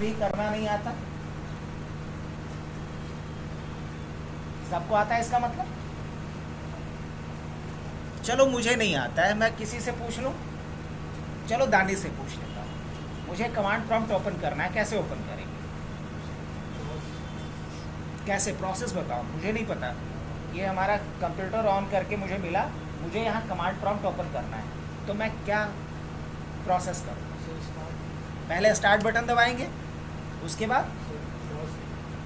भी करना नहीं आता? सबको आता है इसका मतलब? चलो मुझे नहीं आता है, मैं किसी से पूछ लूं? चलो दानिश से पूछ लेता हूँ। मुझे कमांड प्रॉम्प्ट ओपन करना है, कैसे ओपन करेंगे? कैसे, प्रोसेस बताओ, मुझे नहीं पता। ये हमारा कंप्यूटर ऑन करके मुझे मिला, मुझे यहाँ कमांड प्रॉम्प्ट ओपन करना है, तो मैं क्या प्रोसेस करूँ? पहले स्टार्ट बटन दबाएंगे, उसके बाद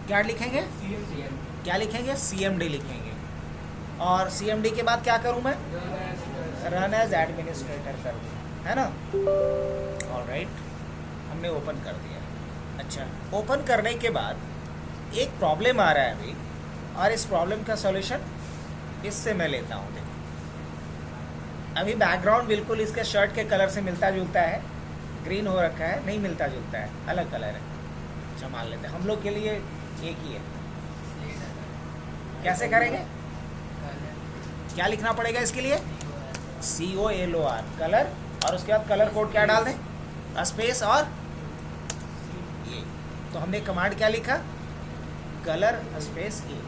क्या लिखेंगे? क्या लिखेंगे? CMD लिखेंगे। और CMD के बाद क्या करूँ मैं? रन एज एडमिनिस्ट्रेटर कर दूँ, है ना? ऑलराइट, हमने ओपन कर दिया। अच्छा, ओपन करने के बाद एक प्रॉब्लम आ रहा है अभी, और इस प्रॉब्लम का सॉल्यूशन इससे मैं लेता हूँ। देखो अभी बैकग्राउंड बिल्कुल इसके शर्ट के कलर से मिलता जुलता है, ग्रीन हो रखा है, नहीं मिलता जुलता है, अलग कलर है। अच्छा मान लेते हैं, हम लोग के लिए एक ही है। कैसे करेंगे? क्या लिखना पड़ेगा इसके लिए? COLOR, कलर, और उसके बाद कलर कोड क्या डाल दें? स्पेस और ये। तो हमने कमांड क्या लिखा? कलर स्पेस ए,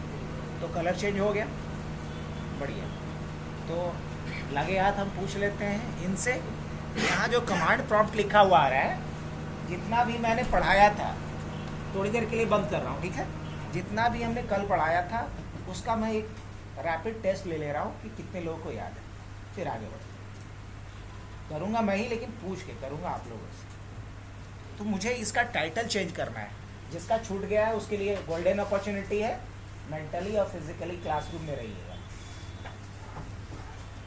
तो कलर चेंज हो गया। बढ़िया। तो लगे हाथ हम पूछ लेते हैं इनसे। यहाँ जो कमांड प्रॉम्प्ट लिखा हुआ आ रहा है, जितना भी मैंने पढ़ाया था, थोड़ी देर के लिए बंद कर रहा हूँ, ठीक है? जितना भी हमने कल पढ़ाया था उसका मैं एक रैपिड टेस्ट ले रहा हूँ कि कितने लोगों को याद है, फिर आगे बढ़ते करूँगा मैं ही, लेकिन पूछ के करूँगा आप लोगों से। तो मुझे इसका टाइटल चेंज करना है। जिसका छूट गया है उसके लिए गोल्डन अपॉर्चुनिटी है, मेंटली और फिजिकली क्लासरूम में रहिएगा।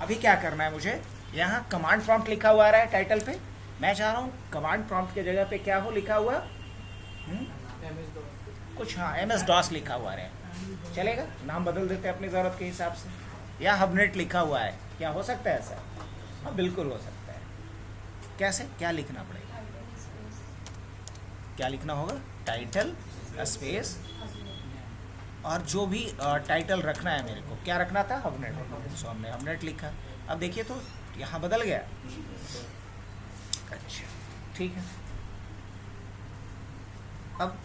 अभी क्या करना है मुझे? यहाँ कमांड प्रॉम्प्ट लिखा हुआ आ रहा है टाइटल पे, मैं चाह रहा हूँ कमांड प्रॉम्प्ट के जगह पे क्या हो लिखा हुआ? कुछ, हाँ, MS-DOS लिखा हुआ है, चलेगा? नाम बदल देते हैं अपनी ज़रूरत के हिसाब से। या हबनेट लिखा हुआ है, क्या हो सकता है ऐसा? हाँ बिल्कुल हो सकता है। कैसे, क्या लिखना पड़ेगा? क्या लिखना होगा? टाइटल स्पेस, और जो भी टाइटल रखना है मेरे को, क्या रखना था? हबनेट। सो हमने हबनेट लिखा। अब देखिए तो यहाँ बदल गया। अच्छा ठीक है। अब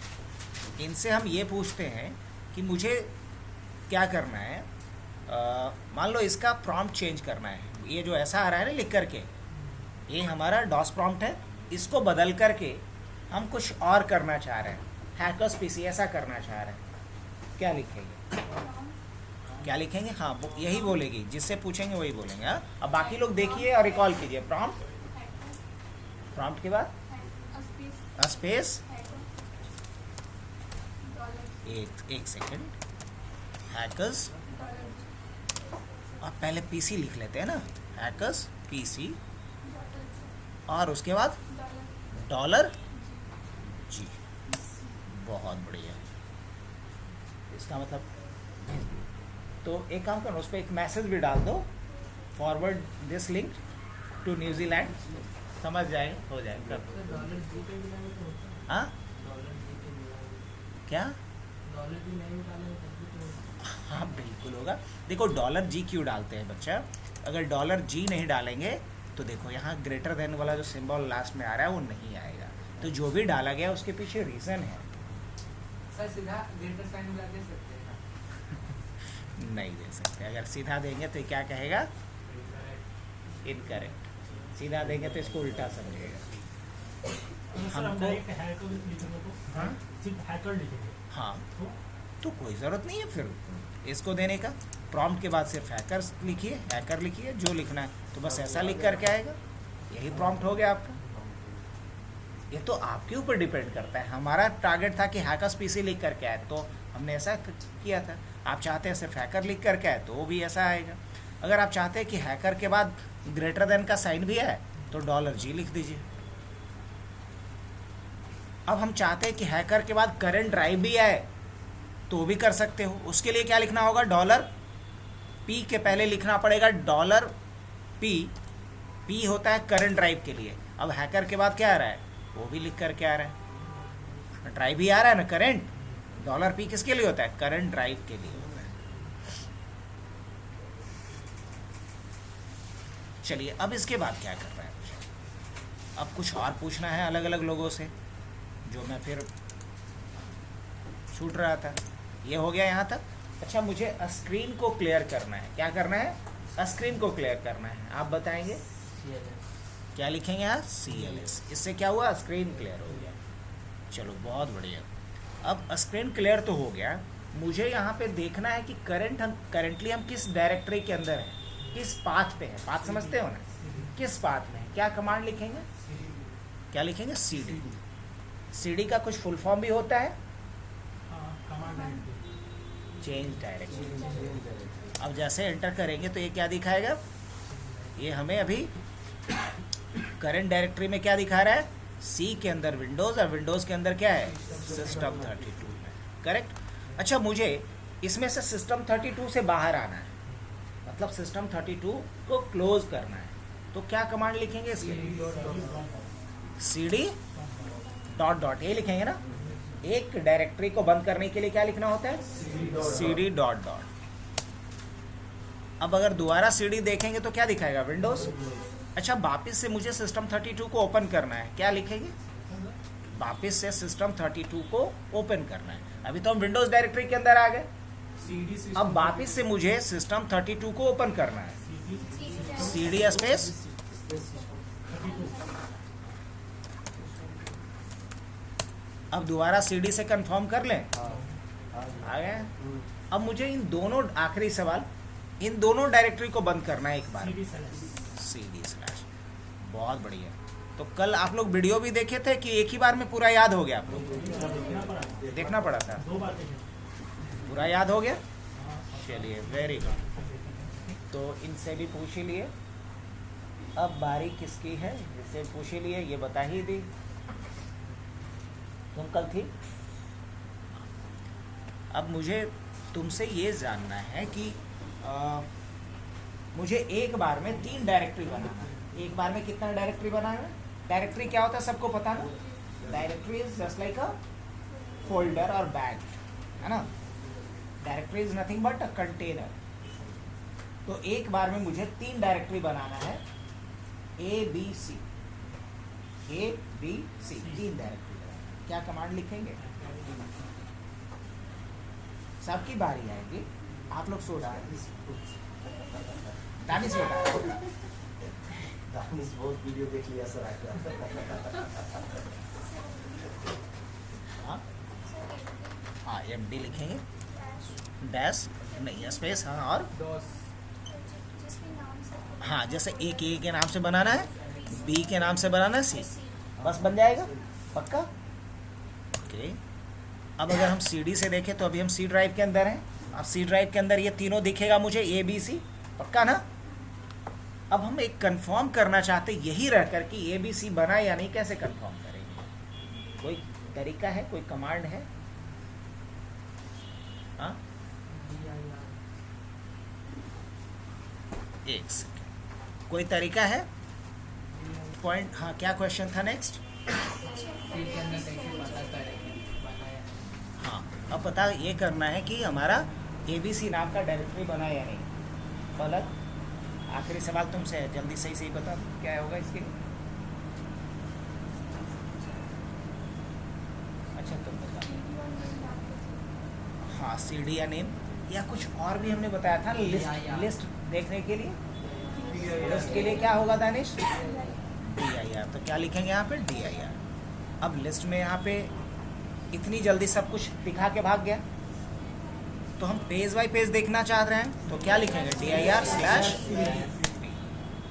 इनसे हम ये पूछते हैं कि मुझे क्या करना है। मान लो इसका प्रॉम्प्ट चेंज करना है, ये जो ऐसा आ रहा है ना लिख करके, ये हमारा डॉस प्रॉम्प्ट है, इसको बदल करके हम कुछ और करना चाह रहे हैं, हैकर्स पीसी ऐसा करना चाह रहे हैं। क्या लिखेंगे? क्या लिखेंगे? हाँ यही बोलेगी, जिससे पूछेंगे वही बोलेंगे। हाँ, अब बाकी लोग देखिए और रिकॉल कीजिए। प्रॉम्प्ट, प्रॉम्प्ट के बाद स्पेस, एक सेकेंड, हैकर्स, और पहले पीसी लिख लेते हैं ना, हैकर्स पीसी, और उसके बाद $G। बहुत बढ़िया। इसका मतलब, तो एक काम करो, उस पर एक मैसेज भी डाल दो, forward this link to New Zealand, समझ जाए, हो जाएगा। हाँ क्या? हाँ बिल्कुल होगा। देखो $G क्यों डालते हैं बच्चा? अगर $G नहीं डालेंगे तो देखो यहाँ ग्रेटर देन वाला जो सिंबल लास्ट में आ रहा है वो नहीं आएगा। तो जो भी डाला गया उसके पीछे रीज़न है। सर सीधा ग्रेटर साइन दे सकते हैं? नहीं दे सकते। अगर सीधा देंगे तो क्या कहेगा? इनकरेक्ट। सीधा देंगे तो इसको उल्टा समझेगा। हमको हाँ, तो कोई ज़रूरत नहीं है फिर इसको देने का। प्रॉम्प्ट के बाद सिर्फ हैकर्स लिखिए, हैकर लिखिए, जो लिखना है तो बस ऐसा लिख करके आएगा, यही प्रॉम्प्ट हो गया आपका। ये तो आपके ऊपर डिपेंड करता है। हमारा टारगेट था कि हैकर्स पीसी लिख करके आए, तो हमने ऐसा किया था। आप चाहते हैं सिर्फ हैकर लिख करके आए तो वो भी ऐसा आएगा। अगर आप चाहते हैं कि हैकर के बाद ग्रेटर देन का साइन भी है तो $G लिख दीजिए। अब हम चाहते हैं कि हैकर के बाद करंट ड्राइव भी आए तो भी कर सकते हो। उसके लिए क्या लिखना होगा? $P के पहले लिखना पड़ेगा $P होता है करंट ड्राइव के लिए। अब हैकर के बाद क्या आ रहा है? वो भी लिख करके आ रहा है, ड्राइव ही आ रहा है ना, करंट। $P किसके लिए होता है? करंट ड्राइव के लिए होता है। चलिए अब इसके बाद क्या कर रहा है मुझे? अब कुछ और पूछना है अलग अलग लोगों से जो मैं फिर छूट रहा था। ये हो गया यहाँ तक। अच्छा, मुझे स्क्रीन को क्लियर करना है। क्या करना है? स्क्रीन को क्लियर करना है। आप बताएंगे क्या लिखेंगे यहाँ? CLS। इससे क्या हुआ? स्क्रीन क्लियर हो गया। चलो बहुत बढ़िया। अब स्क्रीन क्लियर तो हो गया, मुझे यहाँ पे देखना है कि करंटली हम किस डायरेक्टरी के अंदर हैं, किस पाथ पे है। पाथ समझते हो ना? किस पाथ में है। क्या कमांड लिखेंगे? क्या लिखेंगे? CD। CD का कुछ फुल फॉर्म भी होता है, चेंज डायरेक्टरी। अब जैसे एंटर करेंगे तो ये क्या दिखाएगा? ये हमें अभी करंट डायरेक्टरी में क्या दिखा रहा है? C के अंदर विंडोज़, और विंडोज़ के अंदर क्या है? सिस्टम 32 में। करेक्ट। अच्छा, मुझे इसमें से सिस्टम 32 से बाहर आना है, मतलब सिस्टम 32 को क्लोज करना है। तो क्या कमांड लिखेंगे इसके लिए? CD डॉट डॉट, ये लिखेंगे ना। एक डायरेक्टरी को बंद करने के लिए क्या लिखना होता है? CD dot dot. अब अगर दोबारा CD देखेंगे तो क्या दिखाएगा? विंडोज़। अच्छा, वापिस से मुझे सिस्टम 32 को ओपन करना है। क्या लिखेंगे? वापिस से सिस्टम 32 को ओपन करना है। अभी तो हम विंडोज़ डायरेक्टरी के अंदर आ गए, अब वापिस से मुझे सिस्टम 32 को ओपन करना है। CD स्पेस, अब दोबारा CD से कंफर्म कर लें। आ गए। अब मुझे इन दोनों, आखिरी सवाल, इन दोनों डायरेक्टरी को बंद करना है एक बार। CD slash. बहुत बढ़िया। तो कल आप लोग वीडियो भी देखे थे कि एक ही बार में पूरा याद हो गया? आप लोग देखना पड़ा था। पूरा याद हो गया? चलिए, वेरी गुड। तो इनसे भी पूछ ही लिए। अब बारी किसकी है? इससे पूछ ही लिए, ये बता ही दी। तुम कल थी। अब मुझे तुमसे ये जानना है कि मुझे एक बार में 3 डायरेक्टरी बनाना है। एक बार में कितना डायरेक्टरी बनाना है? डायरेक्टरी क्या होता है सबको पता ना? Directory is just like a folder और बैग, है ना? Directory is nothing but a container. तो एक बार में मुझे 3 डायरेक्टरी बनाना है। ABC, 3 directory. क्या कमांड लिखेंगे? सबकी बारी आएगी। आप लोग सो रहा है। दानिश बेटा, दानिश बहुत वीडियो देख लिया सर। हाँ, MD लिखेंगे, डैश नहीं, स्पेस, हाँ, और हाँ, जैसे A के नाम से बनाना है, B के नाम से बनाना है, C, बस बन जाएगा। पक्का? ओके। अब अगर हम CD से देखें तो अभी हम C ड्राइव के अंदर हैं। अब C ड्राइव के अंदर ये तीनों दिखेगा मुझे, ABC। पक्का ना? अब हम एक कंफर्म करना चाहते, यही रहकर कि ABC बना या नहीं, कैसे कंफर्म करेंगे? कोई तरीका है? कोई कमांड है? हाँ, एक सेकेंड, कोई तरीका है? पॉइंट, हाँ, क्या क्वेश्चन था नेक्स्ट? हाँ, अब पता ये करना है कि हमारा ABC नाम का डायरेक्टरी बना या नहीं। पलक, आखिरी सवाल तुमसे है, जल्दी सही बता क्या होगा इसके लिए। अच्छा, तुम बता। हाँ, CD या नेम या कुछ और भी हमने बताया था। लिस्ट देखने के लिए, लिस्ट के लिए क्या होगा दानिश? DIR। तो क्या लिखेंगे यहाँ पे? DIR। अब लिस्ट में यहाँ पे इतनी जल्दी सब कुछ दिखा के भाग गया, तो हम पेज बाय पेज देखना चाह रहे हैं, तो क्या लिखेंगे? DIR slash.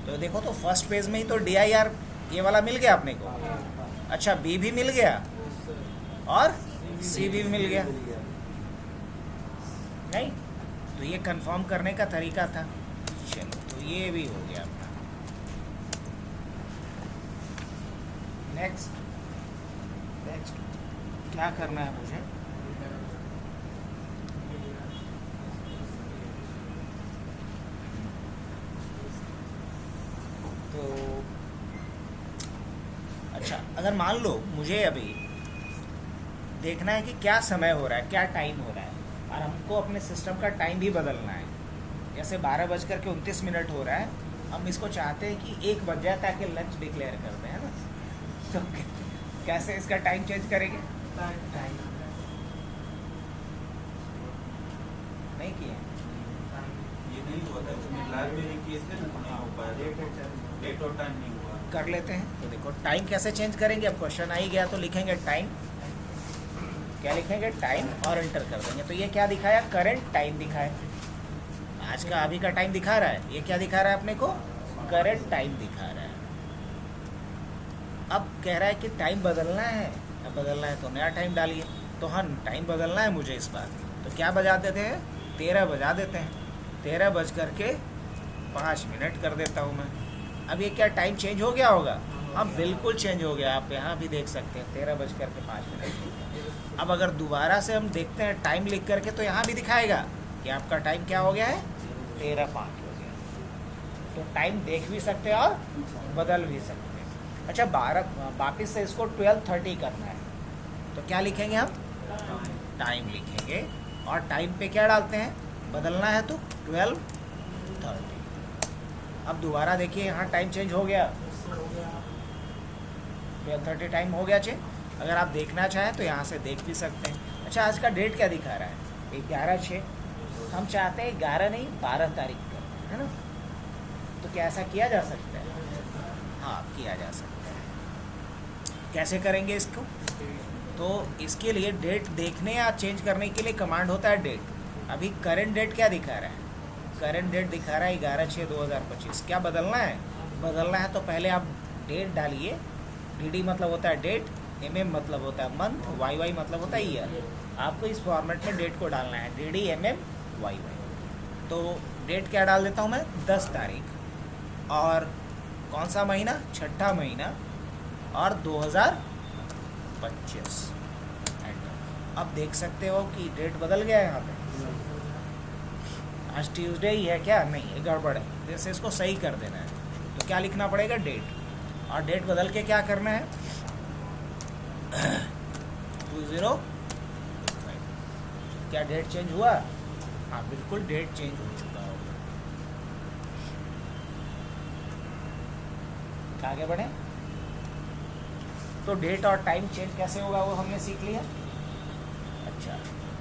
तो देखो, तो फर्स्ट पेज में ही तो DIR ये वाला मिल गया अपने को। अच्छा, B भी मिल गया और C भी मिल गया, नहीं? तो ये कंफर्म करने का तरीका था। चलो, तो ये भी हो गया अपना। नेक्स्ट क्या करना है मुझे? तो अच्छा, अगर मान लो मुझे अभी देखना है कि क्या समय हो रहा है, क्या टाइम हो रहा है, और हमको अपने सिस्टम का टाइम भी बदलना है। जैसे 12:29 हो रहा है, हम इसको चाहते हैं कि 1 बज जाए ताकि लंच डिक्लेयर कर दें, है ना? कैसे इसका टाइम चेंज करेंगे? टाइम नहीं किए ये नहीं हुआ था, उसमें लाइव में नहीं किए थे ना, तो नहीं हो पाया। डेट और टाइम नहीं हुआ। कर लेते हैं। तो देखो टाइम कैसे चेंज करेंगे। अब क्वेश्चन आ ही गया तो लिखेंगे टाइम, क्या लिखेंगे? टाइम, और एंटर कर देंगे। तो ये क्या दिखाया? करंट टाइम दिखाया। आज का अभी का टाइम दिखा रहा है। ये क्या दिखा रहा है अपने को? करंट टाइम दिखा रहा है। अब कह रहा है कि टाइम बदलना है। अब बदलना है तो नया टाइम डालिए। तो हाँ, टाइम बदलना है मुझे इस बार। तो क्या बजा देते हैं? 13 बजा देते हैं। 13 बज करके 5 मिनट कर देता हूँ मैं। अब ये क्या टाइम चेंज हो गया होगा? हाँ, बिल्कुल चेंज हो गया। आप यहाँ भी देख सकते हैं 13 बज करके 5 मिनट। अब अगर दोबारा से हम देखते हैं टाइम लिख करके, तो यहाँ भी दिखाएगा कि आपका टाइम क्या हो गया है? 13:05 हो गया। तो टाइम देख भी सकते हैं और बदल भी सकते हैं। अच्छा, वापिस से इसको 12:30 करना है। तो क्या लिखेंगे हम? टाइम लिखेंगे। और टाइम पे क्या डालते हैं? बदलना है तो 12:30। अब दोबारा देखिए, यहाँ टाइम चेंज हो गया। 12:30 टाइम हो गया चेंज। अगर आप देखना चाहें तो यहाँ से देख भी सकते हैं। अच्छा, आज का डेट क्या दिखा रहा है? 11/6। हम चाहते हैं 11 नहीं, 12 तारीख का, है ना? तो क्या ऐसा किया जा सकता है? हाँ, किया जा सकता है। कैसे करेंगे इसको? तो इसके लिए डेट देखने या चेंज करने के लिए कमांड होता है डेट। अभी करंट डेट क्या दिखा रहा है? करंट डेट दिखा रहा है 11/6/2025। क्या बदलना है? बदलना है तो पहले आप डेट डालिए। DD मतलब होता है डेट, MM मतलब होता है मंथ, YY मतलब होता है ईयर। आपको इस फॉर्मेट में डेट को डालना है, DD MM YY। तो डेट क्या डाल देता हूँ मैं? 10 तारीख। और कौन सा महीना? छठा महीना, और 2025। अब देख सकते हो कि डेट बदल गया है यहाँ पे। आज ट्यूसडे ही है क्या? नहीं, ये गड़बड़ है। जैसे इसको सही कर देना है तो क्या लिखना पड़ेगा? डेट। और डेट बदल के क्या करना है? 2025। क्या डेट चेंज हुआ? हाँ, बिल्कुल डेट चेंज हो चुका होगा। आगे बढ़े। तो डेट और टाइम चेंज कैसे होगा वो हमने सीख लिया। अच्छा,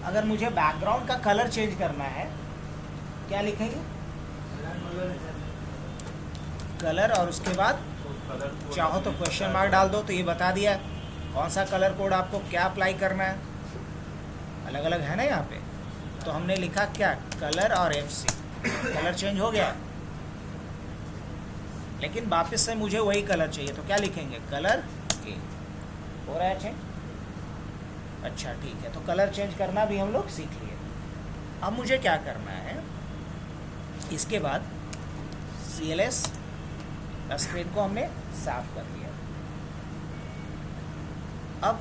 अगर मुझे बैकग्राउंड का कलर चेंज करना है, क्या लिखेंगे? कलर, और उसके बाद चाहो तो क्वेश्चन मार्क डाल दो। तो ये बता दिया कौन सा कलर कोड आपको क्या अप्लाई करना है। अलग अलग है ना यहाँ पे। तो हमने लिखा क्या? कलर और FC। कलर चेंज हो गया, लेकिन वापस से मुझे वही कलर चाहिए। तो क्या लिखेंगे? कलर के। हो रहा है चेंज? अच्छा, ठीक है। तो कलर चेंज करना भी हम लोग सीख लिए। अब मुझे क्या करना है? इसके बाद CLS स्क्रीन को हमने साफ कर लिया। अब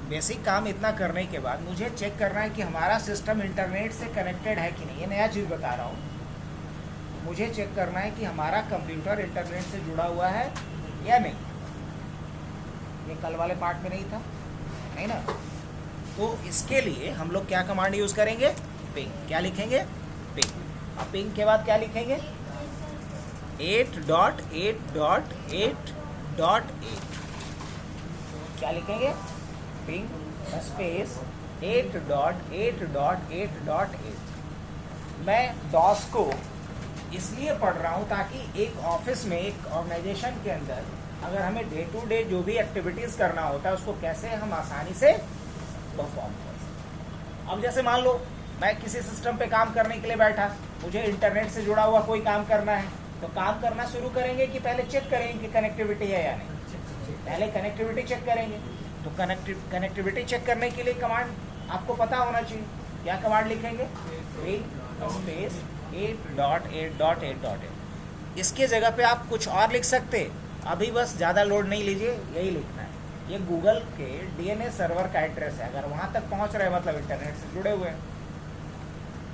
बेसिक काम इतना करने के बाद मुझे चेक करना है कि हमारा सिस्टम इंटरनेट से कनेक्टेड है कि नहीं। ये नया चीज़ बता रहा हूँ। मुझे चेक करना है कि हमारा कंप्यूटर इंटरनेट से जुड़ा हुआ है या नहीं। ये कल वाले पार्ट में नहीं था, नहीं ना? तो इसके लिए हम लोग क्या कमांड यूज़ करेंगे? पिंग। क्या लिखेंगे? पिंग। अब पिंग के बाद क्या लिखेंगे? 8.8.8.8। क्या लिखेंगे? Ping space 8.8.8.8। मैं DOS को इसलिए पढ़ रहा हूँ ताकि एक ऑफिस में, एक ऑर्गेनाइजेशन के अंदर अगर हमें डे टू डे जो भी एक्टिविटीज़ करना होता है उसको कैसे हम आसानी से परफॉर्म कर सकते। अब जैसे मान लो मैं किसी सिस्टम पे काम करने के लिए बैठा, मुझे इंटरनेट से जुड़ा हुआ कोई काम करना है। तो काम करना शुरू करेंगे कि पहले चेक करेंगे कि कनेक्टिविटी है या नहीं? पहले कनेक्टिविटी चेक करेंगे। तो कनेक्टिविटी चेक करने के लिए कमांड आपको पता होना चाहिए। क्या कमांड लिखेंगे? Ping space 8.8.8.8। इसके जगह पे आप कुछ और लिख सकते। अभी बस ज़्यादा लोड नहीं लीजिए, यही लिखना है। ये गूगल के DNS सर्वर का एड्रेस है। अगर वहाँ तक पहुँच रहे मतलब इंटरनेट से जुड़े हुए हैं।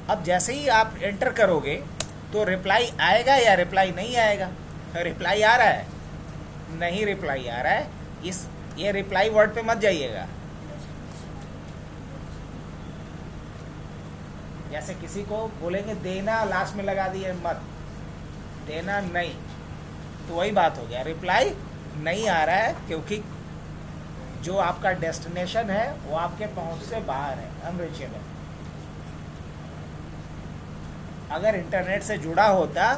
अब जैसे ही आप एंटर करोगे तो रिप्लाई आएगा या रिप्लाई नहीं आएगा? रिप्लाई आ रहा है? नहीं, रिप्लाई आ रहा है। ये रिप्लाई वर्ड पे मत जाइएगा। जैसे किसी को बोलेंगे देना, लास्ट में लगा दिए, मत देना नहीं। तो वही बात हो गया, रिप्लाई नहीं आ रहा है क्योंकि जो आपका डेस्टिनेशन है वो आपके पहुंच से बाहर है, अनरीचेबल। अगर इंटरनेट से जुड़ा होता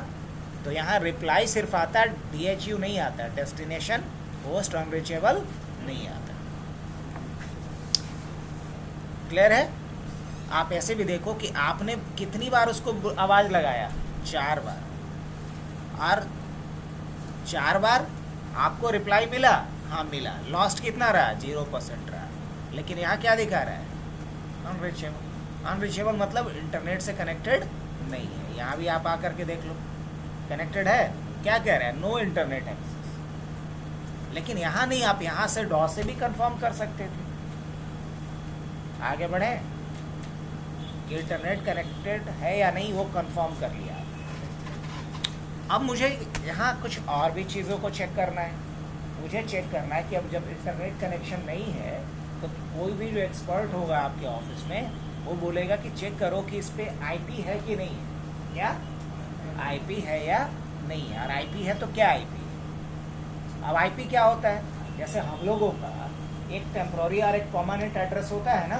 तो यहाँ रिप्लाई सिर्फ आता, DHU नहीं आता, डेस्टिनेशन होस्ट अनरीचेबल नहीं आता। क्लियर है? आप ऐसे भी देखो कि आपने कितनी बार उसको आवाज लगाया, 4 बार, और 4 बार आपको रिप्लाई मिला, हाँ मिला। लॉस्ट कितना रहा? 0% रहा। लेकिन यहाँ क्या दिखा रहा है? अनरीचेबल। अनरीचेबल मतलब इंटरनेट से कनेक्टेड नहीं है। यहाँ भी आप आकर के देख लो, कनेक्टेड है, क्या कह रहा है? No internet access. लेकिन यहाँ नहीं, आप यहाँ से डॉस से भी कंफर्म कर सकते थे। आगे बढ़े कि इंटरनेट कनेक्टेड है या नहीं, वो कंफर्म कर लिया। अब मुझे यहाँ कुछ और भी चीज़ों को चेक करना है। मुझे चेक करना है कि अब जब इंटरनेट कनेक्शन नहीं है तो कोई भी जो एक्सपर्ट होगा आपके ऑफिस में वो बोलेगा कि चेक करो कि इस पे आईपी है कि नहीं है। क्या आईपी है या नहीं है? और आईपी है तो क्या आईपी है? अब आईपी क्या होता है? जैसे हम लोगों का एक टेम्पोररी और एक परमानेंट एड्रेस होता है ना,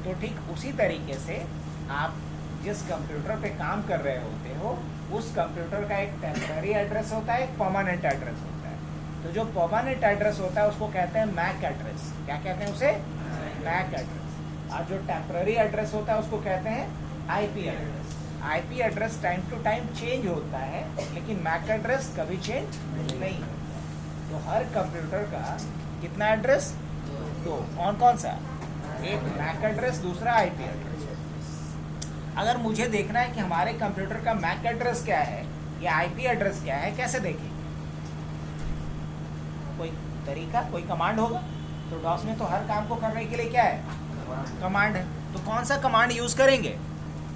तो ठीक उसी तरीके से आप जिस कंप्यूटर पे काम कर रहे होते हो उस कंप्यूटर का एक टेम्पोररी एड्रेस होता है, एक परमानेंट एड्रेस होता है। तो जो परमानेंट एड्रेस होता है उसको कहते हैं मैक एड्रेस। क्या कहते हैं उसे? MAC address. और जो टेम्पोररी एड्रेस होता है उसको कहते हैं IP address. IP address time to time change होता है, लेकिन मैक एड्रेस कभी चेंज नहीं होता। तो हर कंप्यूटर का कितना एड्रेस? 2। कौन कौन सा? एक मैक एड्रेस, दूसरा आईपी एड्रेस। अगर मुझे देखना है कि हमारे कंप्यूटर का मैक एड्रेस क्या है या आईपी एड्रेस क्या है, कैसे देखेंगे? कोई तरीका, कोई कमांड होगा? तो डॉस में तो हर काम को करने के लिए क्या है? कमांड है। तो कौन सा कमांड यूज करेंगे?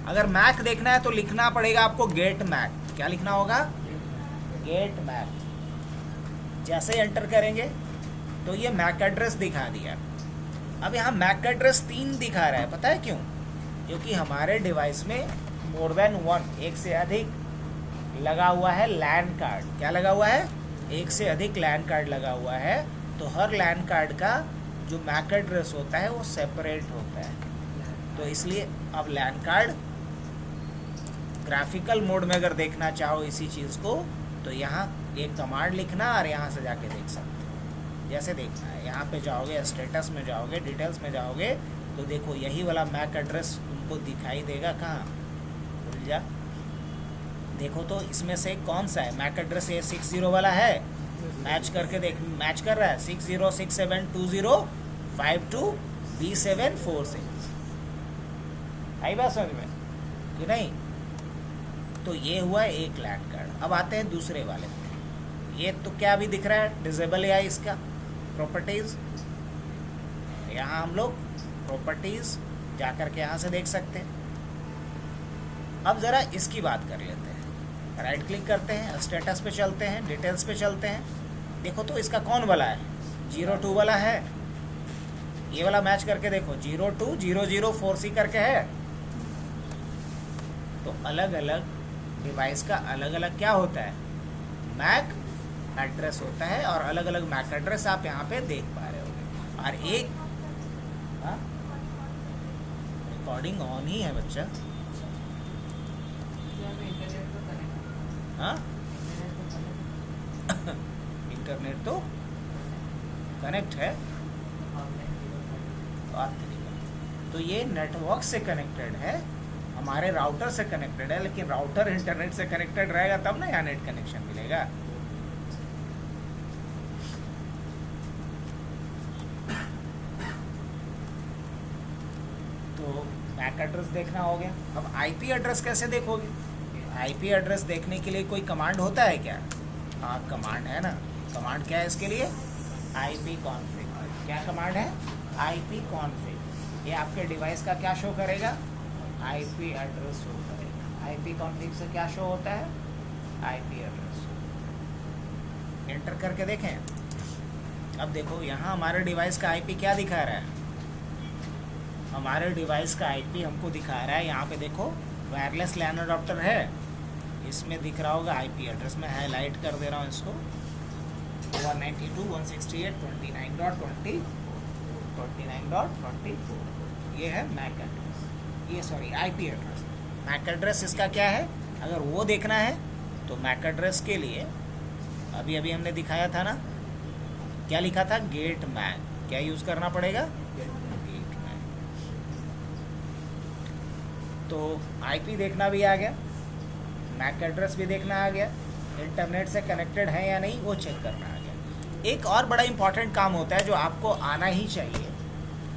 अगर मैक देखना है तो लिखना पड़ेगा आपको गेट मैक। क्या लिखना होगा? Gate Mac. जैसे एंटर करेंगे तो ये मैक एड्रेस दिखा दिया। अब यहाँ मैक एड्रेस 3 दिखा रहा है, पता है क्यों? क्योंकि हमारे डिवाइस में मोर देन 1, एक से अधिक लगा हुआ है लैन कार्ड। क्या लगा हुआ है? एक से अधिक लैन कार्ड लगा हुआ है। तो हर लैन कार्ड का जो मैक एड्रेस होता है वो सेपरेट होता है। तो इसलिए अब लैन कार्ड ग्राफिकल मोड में अगर देखना चाहो इसी चीज़ को तो यहाँ एक कमांड लिखना और यहाँ से जाके देख सकते हो। जैसे देखना है, यहाँ पे जाओगे, स्टेटस में जाओगे, डिटेल्स में जाओगे तो देखो यही वाला मैक एड्रेस तुमको दिखाई देगा। कहाँ? भूल जा। देखो तो इसमें से कौन सा है मैक एड्रेस? ये 60 वाला है। मैच करके देख, मैच कर रहा है 60672052B746। आई बात समझ में कि नहीं? तो ये हुआ एक लैन कार्ड। अब आते हैं दूसरे वाले पे। ये तो क्या भी दिख रहा है? डिसेबल है इसका प्रॉपर्टीज। यहाँ हम लोग प्रॉपर्टीज जाकर के यहाँ से देख सकते हैं। अब ज़रा इसकी बात कर लेते हैं। राइट क्लिक करते हैं, स्टेटस पे चलते हैं, डिटेल्स पे चलते हैं। देखो तो इसका कौन वाला है? 02 वाला है। ये वाला मैच करके देखो, 02004C करके है। तो अलग अलग डिवाइस का अलग अलग क्या होता है? मैक एड्रेस होता है। और अलग अलग मैक एड्रेस आप यहाँ पे देख पा रहे होगे। और एक रिकॉर्डिंग ऑन ही है बच्चा। हाँ, इंटरनेट तो कनेक्ट है। तो ये नेटवर्क से कनेक्टेड है, हमारे राउटर से कनेक्टेड है। लेकिन राउटर इंटरनेट से कनेक्टेड रहेगा तब ना यहाँ नेट कनेक्शन मिलेगा। तो मैक एड्रेस देखना हो गया। अब आईपी एड्रेस कैसे देखोगे? आईपी एड्रेस देखने के लिए कोई कमांड होता है क्या? हाँ, कमांड है ना। कमांड क्या है इसके लिए? IP config. क्या कमांड है? IP config. ये आपके डिवाइस का क्या शो करेगा? आईपी एड्रेस शो करेगा। आईपी कॉन्फ़िग से क्या शो होता है? IP address. एंटर करके देखें। अब देखो यहाँ हमारे डिवाइस का आईपी क्या दिखा रहा है? हमारे डिवाइस का आईपी हमको दिखा रहा है, यहाँ पे देखो वायरलेस लैन अडॉप्टर है, इसमें दिख रहा होगा आईपी एड्रेस। मैं हाईलाइट कर दे रहा हूँ इसको। 192 168 29.20 ये है मैक एड्रेस, ये sorry IP address. MAC address इसका क्या है, अगर वो देखना है तो मैक एड्रेस के लिए अभी अभी हमने दिखाया था ना, क्या लिखा था, गेट मैक, क्या यूज़ करना पड़ेगा, गेट मैक। तो आईपी देखना भी आ गया, मैक एड्रेस भी देखना आ गया, इंटरनेट से कनेक्टेड है या नहीं वो चेक करना आ गया। एक और बड़ा इंपॉर्टेंट काम होता है जो आपको आना ही चाहिए,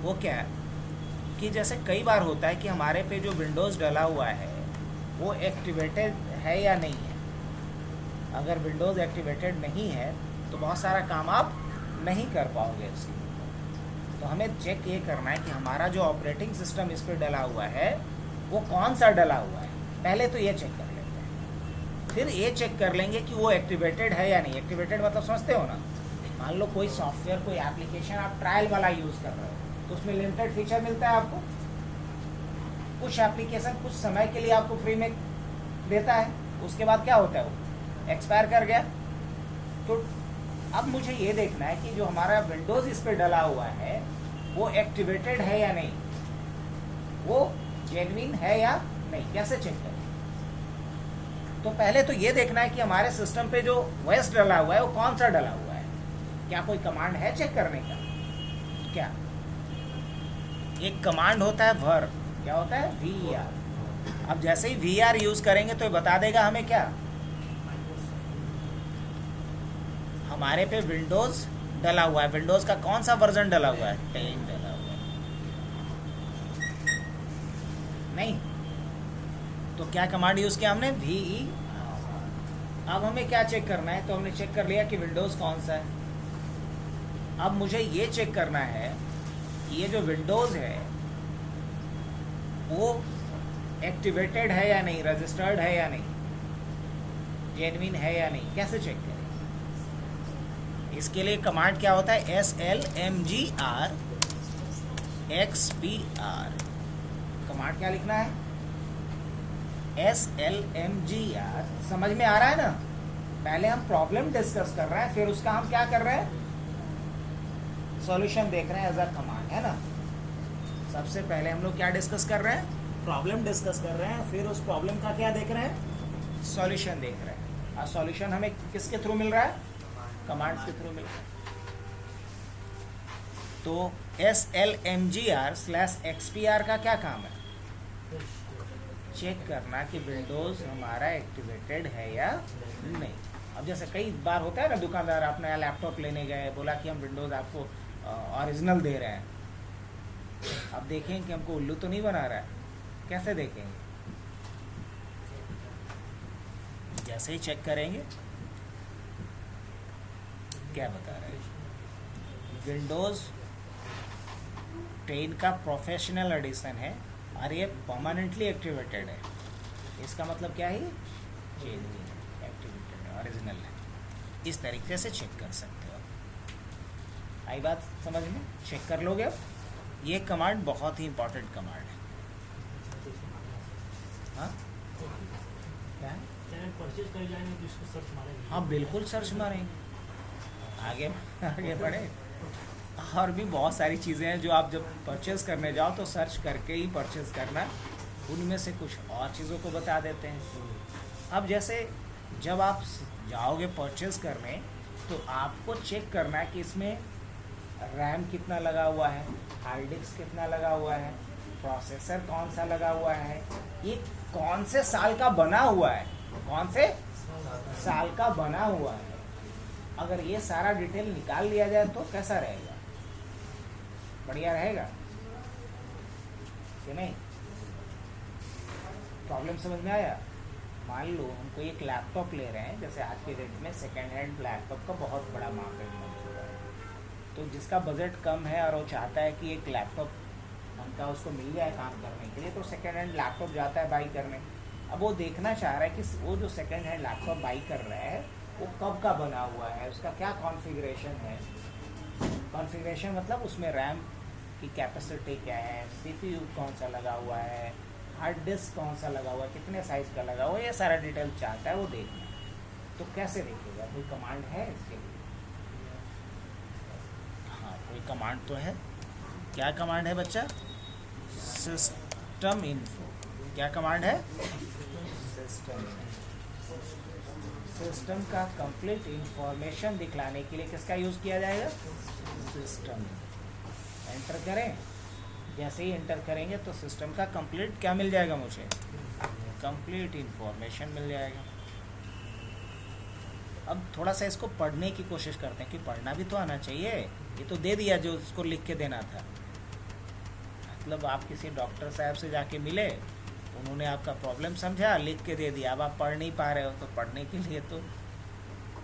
वो क्या है कि जैसे कई बार होता है कि हमारे पे जो विंडोज़ डला हुआ है वो एक्टिवेटेड है या नहीं है। अगर विंडोज़ एक्टिवेटेड नहीं है तो बहुत सारा काम आप नहीं कर पाओगे इसकी। तो हमें चेक ये करना है कि हमारा जो ऑपरेटिंग सिस्टम इस पर डला हुआ है वो कौन सा डला हुआ है, पहले तो ये चेक कर लेते हैं। फिर ये चेक कर लेंगे कि वो एक्टिवेटेड है या नहीं। एक्टिवेटेड मतलब समझते हो ना, मान लो कोई सॉफ्टवेयर, कोई एप्लीकेशन आप ट्रायल वाला यूज़ कर रहे हो तो उसमें लिमिटेड फीचर मिलता है आपको, कुछ एप्लीकेशन कुछ समय के लिए आपको फ्री में देता है, उसके बाद क्या होता है वो एक्सपायर कर गया। तो अब मुझे ये देखना है कि जो हमारा विंडोज़ इस पर डला हुआ है वो एक्टिवेटेड है या नहीं, वो जेन्युइन है या नहीं, कैसे चेक करें। तो पहले तो ये देखना है कि हमारे सिस्टम पे जो OS डला हुआ है वो कौन सा डला हुआ है, क्या कोई कमांड है चेक करने का। क्या एक कमांड होता है var, क्या होता है var। अब जैसे ही var यूज़ करेंगे तो ये बता देगा हमें क्या, हमारे पे विंडोज़ डला हुआ है, विंडोज़ का कौन सा वर्जन डला हुआ है, 10 डला हुआ है नहीं। तो क्या कमांड यूज़ किया हमने, ve। अब हमें क्या चेक करना है, तो हमने चेक कर लिया कि विंडोज़ कौन सा है। अब मुझे ये चेक करना है कि ये जो विंडोज़ है वो एक्टिवेटेड है या नहीं, रजिस्टर्ड है या नहीं, जेन्युइन है या नहीं, कैसे चेक करें। इसके लिए कमांड क्या होता है, slmgr xpr। कमांड क्या लिखना है, slmgr। समझ में आ रहा है ना, पहले हम प्रॉब्लम डिस्कस कर रहे हैं, फिर उसका हम क्या कर रहे हैं, सॉल्यूशन देख रहे हैं एज अ कमांड, है ना। सबसे पहले हम लोग क्या डिस्कस कर रहे हैं, प्रॉब्लम डिस्कस कर रहे हैं, फिर उस प्रॉब्लम का क्या देख रहे हैं, सॉल्यूशन देख रहे हैं। और सॉल्यूशन हमें किसके थ्रू मिल रहा है, कमांड्स के थ्रू मिल रहा है। तो slmgr/xpr का क्या काम है, चेक करना कि विंडोज़ हमारा एक्टिवेटेड है या नहीं। अब जैसे कई बार होता है ना, दुकानदार आप नया लैपटॉप लेने गए, बोला कि हम विंडोज़ आपको ओरिजिनल दे रहे हैं। अब देखें कि हमको उल्लू तो नहीं बना रहा है, कैसे देखेंगे, जैसे ही चेक करेंगे क्या बता रहा है, विंडोज़ 10 का प्रोफेशनल एडिशन है और ये परमानेंटली एक्टिवेटेड है। इसका मतलब क्या है, जेन्युइन है, एक्टिवेटेड है, ओरिजिनल है। इस तरीके से चेक कर सकते हो। आई बात समझ में, चेक कर लोगे। अब ये कमांड बहुत ही इंपॉर्टेंट कमांड है। हाँ क्या, परचेज कर जाएंगे तो इसको सर्च मारेंगे। हाँ बिल्कुल सर्च मारेंगे, आगे आगे बढ़े। और भी बहुत सारी चीज़ें हैं जो आप जब परचेज़ करने जाओ तो सर्च करके ही परचेज़ करना, उनमें से कुछ और चीज़ों को बता देते हैं। अब जैसे जब आप जाओगे परचेज़ करने तो आपको चेक करना है कि इसमें रैम कितना लगा हुआ है, हार्ड डिस्क कितना लगा हुआ है, प्रोसेसर कौन सा लगा हुआ है, ये कौन से साल का बना हुआ है, कौन से साल का बना हुआ है। अगर ये सारा डिटेल निकाल लिया जाए तो कैसा रहेगा, बढ़िया रहेगा कि नहीं। प्रॉब्लम समझ में आया। मान लो हम कोई एक लैपटॉप ले रहे हैं, जैसे आज के डेट में सेकेंड हैंड लैपटॉप का बहुत बड़ा मार्केट बन चुका है। तो जिसका बजट कम है और वो चाहता है कि एक लैपटॉप हमका उसको मिल जाए काम करने के लिए, तो सेकेंड हैंड लैपटॉप जाता है बाई करने। अब वो देखना चाह रहा है कि वो जो सेकेंड हैंड लैपटॉप बाई कर रहा है वो कब का बना हुआ है, उसका क्या कॉन्फ़िगरेशन है। कॉन्फ़िगरेशन मतलब उसमें रैम की कैपेसिटी क्या है, सीपीयू कौन सा लगा हुआ है, हार्ड डिस्क कौन सा लगा हुआ है, कितने साइज़ का लगा हुआ है, ये सारा डिटेल चाहता है वो देखना है। तो कैसे देखेगा, कोई कमांड है इसके लिए, कमांड तो है, क्या कमांड है बच्चा? System info. क्या कमांड है? सिस्टम का कंप्लीट इंफॉर्मेशन दिखलाने के लिए किसका यूज़ किया जाएगा? सिस्टम। एंटर करें, जैसे ही एंटर करेंगे तो सिस्टम का कंप्लीट क्या मिल जाएगा मुझे? कंप्लीट इंफॉर्मेशन मिल जाएगा। अब थोड़ा सा इसको पढ़ने की कोशिश करते हैं कि पढ़ना भी तो आना चाहिए। ये तो दे दिया जो उसको लिख के देना था। मतलब आप किसी डॉक्टर साहब से जाके मिले, उन्होंने आपका प्रॉब्लम समझा, लिख के दे दिया। अब आप पढ़ नहीं पा रहे हो तो पढ़ने के लिए तो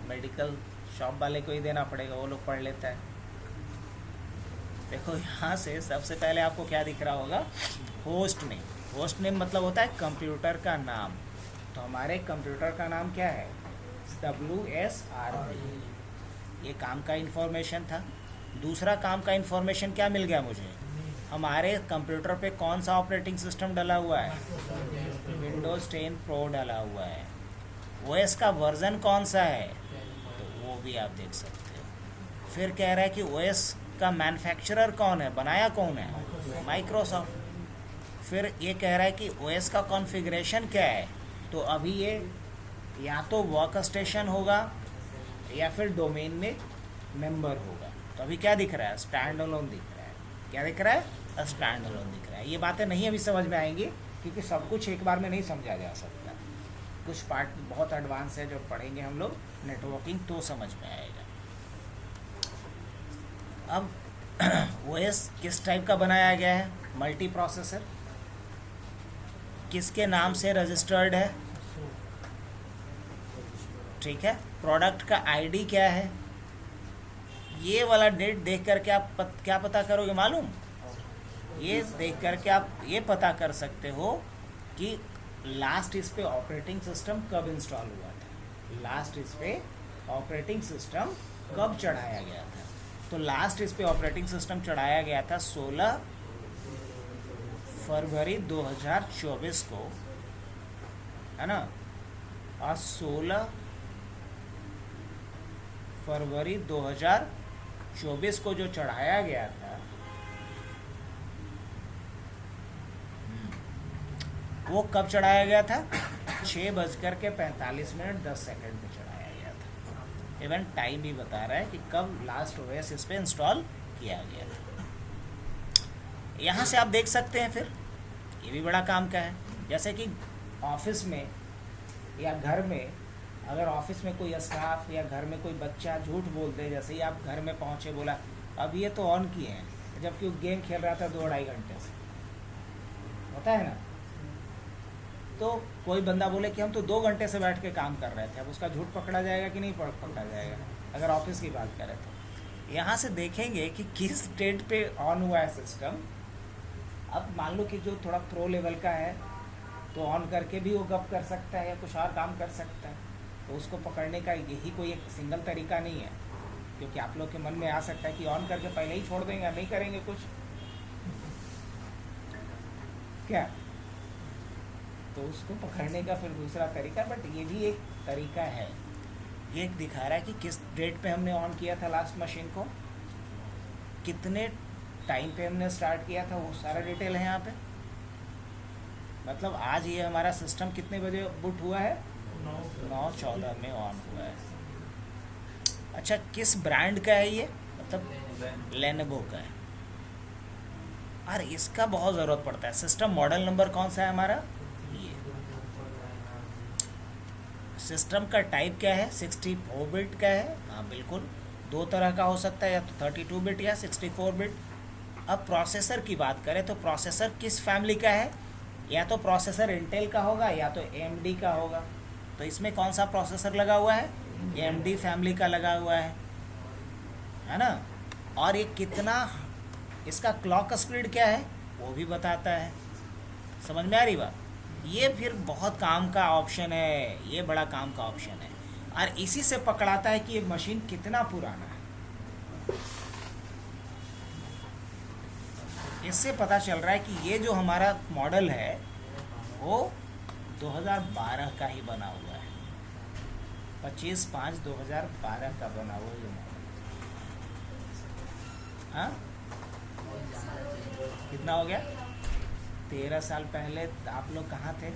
मेडिकल शॉप वाले को ही देना पड़ेगा, वो लोग पढ़ लेता है। देखो यहाँ से सबसे पहले आपको क्या दिख रहा होगा? Host name. होस्ट नेम मतलब होता है कंप्यूटर का नाम। तो हमारे कंप्यूटर का नाम क्या है? WSRP। ये काम का इंफॉर्मेशन था। दूसरा काम का इंफॉर्मेशन क्या मिल गया मुझे? हमारे कंप्यूटर पे कौन सा ऑपरेटिंग सिस्टम डला हुआ है? विंडोज 10 प्रो डला हुआ है। OS का वर्जन कौन सा है? तो वो भी आप देख सकते हो। फिर कह रहा है कि OS का मैन्युफैक्चरर कौन है, बनाया कौन है? माइक्रोसॉफ्ट। फिर ये कह रहा है कि OS का कॉन्फ़िगरेशन क्या है? तो अभी ये या तो वर्क स्टेशन होगा या फिर डोमेन में मेंबर होगा। तो अभी क्या दिख रहा है? स्टैंड अलोन दिख रहा है। क्या दिख रहा है? स्टैंड अलोन दिख रहा है। ये बातें नहीं अभी समझ में आएंगी क्योंकि सब कुछ एक बार में नहीं समझा जा सकता। कुछ पार्ट बहुत एडवांस है, जो पढ़ेंगे हम लोग नेटवर्किंग तो समझ में आएगा। अब OS किस टाइप का बनाया गया है? Multi processor. किसके नाम से रजिस्टर्ड है? ठीक है। प्रोडक्ट का ID क्या है? ये वाला डेट देख करके आप क्या पता करोगे मालूम? ये देख करके आप ये पता कर सकते हो कि लास्ट इस पे ऑपरेटिंग सिस्टम कब इंस्टॉल हुआ था, लास्ट इस पे ऑपरेटिंग सिस्टम कब चढ़ाया गया था। तो लास्ट इस पे ऑपरेटिंग सिस्टम चढ़ाया गया था 16 फरवरी 2024 को, है ना। और 16 फरवरी 2024 को जो चढ़ाया गया था, वो कब चढ़ाया गया था? 6:45 10 सेकंड पे चढ़ाया गया था। इवन टाइम भी बता रहा है कि कब लास्ट OS इस पे इंस्टॉल किया गया था। यहाँ से आप देख सकते हैं। फिर ये भी बड़ा काम का है। जैसे कि ऑफिस में या घर में, अगर ऑफिस में कोई स्टाफ या घर में कोई बच्चा झूठ बोल दे, जैसे ही आप घर में पहुँचे बोला अब ये तो ऑन किए हैं, जबकि वो गेम खेल रहा था 2-2.5 घंटे से, होता है ना। तो कोई बंदा बोले कि हम तो 2 घंटे से बैठ के काम कर रहे थे, अब उसका झूठ पकड़ा जाएगा कि नहीं पकड़ा जाएगा? अगर ऑफिस की बात करें तो यहाँ से देखेंगे कि किस डेट पे ऑन हुआ है सिस्टम। अब मान लो कि जो थोड़ा प्रो लेवल का है तो ऑन करके भी वो गप कर सकता है या कुछ और काम कर सकता है, तो उसको पकड़ने का यही कोई एक सिंगल तरीका नहीं है। क्योंकि आप लोग के मन में आ सकता है कि ऑन करके पहले ही छोड़ देंगे, नहीं करेंगे कुछ, क्या? तो उसको पकड़ने का फिर दूसरा तरीका, बट ये भी एक तरीका है। ये एक दिखा रहा है कि किस डेट पे हमने ऑन किया था लास्ट मशीन को, कितने टाइम पे हमने स्टार्ट किया था, वो सारा डिटेल है यहाँ पे। मतलब आज ये हमारा सिस्टम कितने बजे बूट हुआ है? 9:14 में ऑन हुआ है। अच्छा, किस ब्रांड का है ये? मतलब लेनोवो का है। और इसका बहुत ज़रूरत पड़ता है। सिस्टम मॉडल नंबर कौन सा है हमारा? ये। सिस्टम का टाइप क्या है? 64 बिट का है। हाँ बिल्कुल, 2 तरह का हो सकता है, या तो 32 बिट या 64 बिट। अब प्रोसेसर की बात करें तो प्रोसेसर किस फैमिली का है? या तो प्रोसेसर इंटेल का होगा या तो AMD का होगा। तो इसमें कौन सा प्रोसेसर लगा हुआ है? AMD फैमिली का लगा हुआ है ना। और ये कितना, इसका क्लॉक स्पीड क्या है वो भी बताता है। समझ में आ रही बात? ये फिर बहुत काम का ऑप्शन है, ये बड़ा काम का ऑप्शन है। और इसी से पकड़ाता है कि ये मशीन कितना पुराना है। इससे पता चल रहा है कि ये जो हमारा मॉडल है वो 2012 का ही बना हुआ है। 25/5/2012 का बना हुआ ये मॉडल, हाँ, बहुत ज़्यादा चाहिए। कितना हो गया? 13 साल पहले आप लोग कहाँ थे?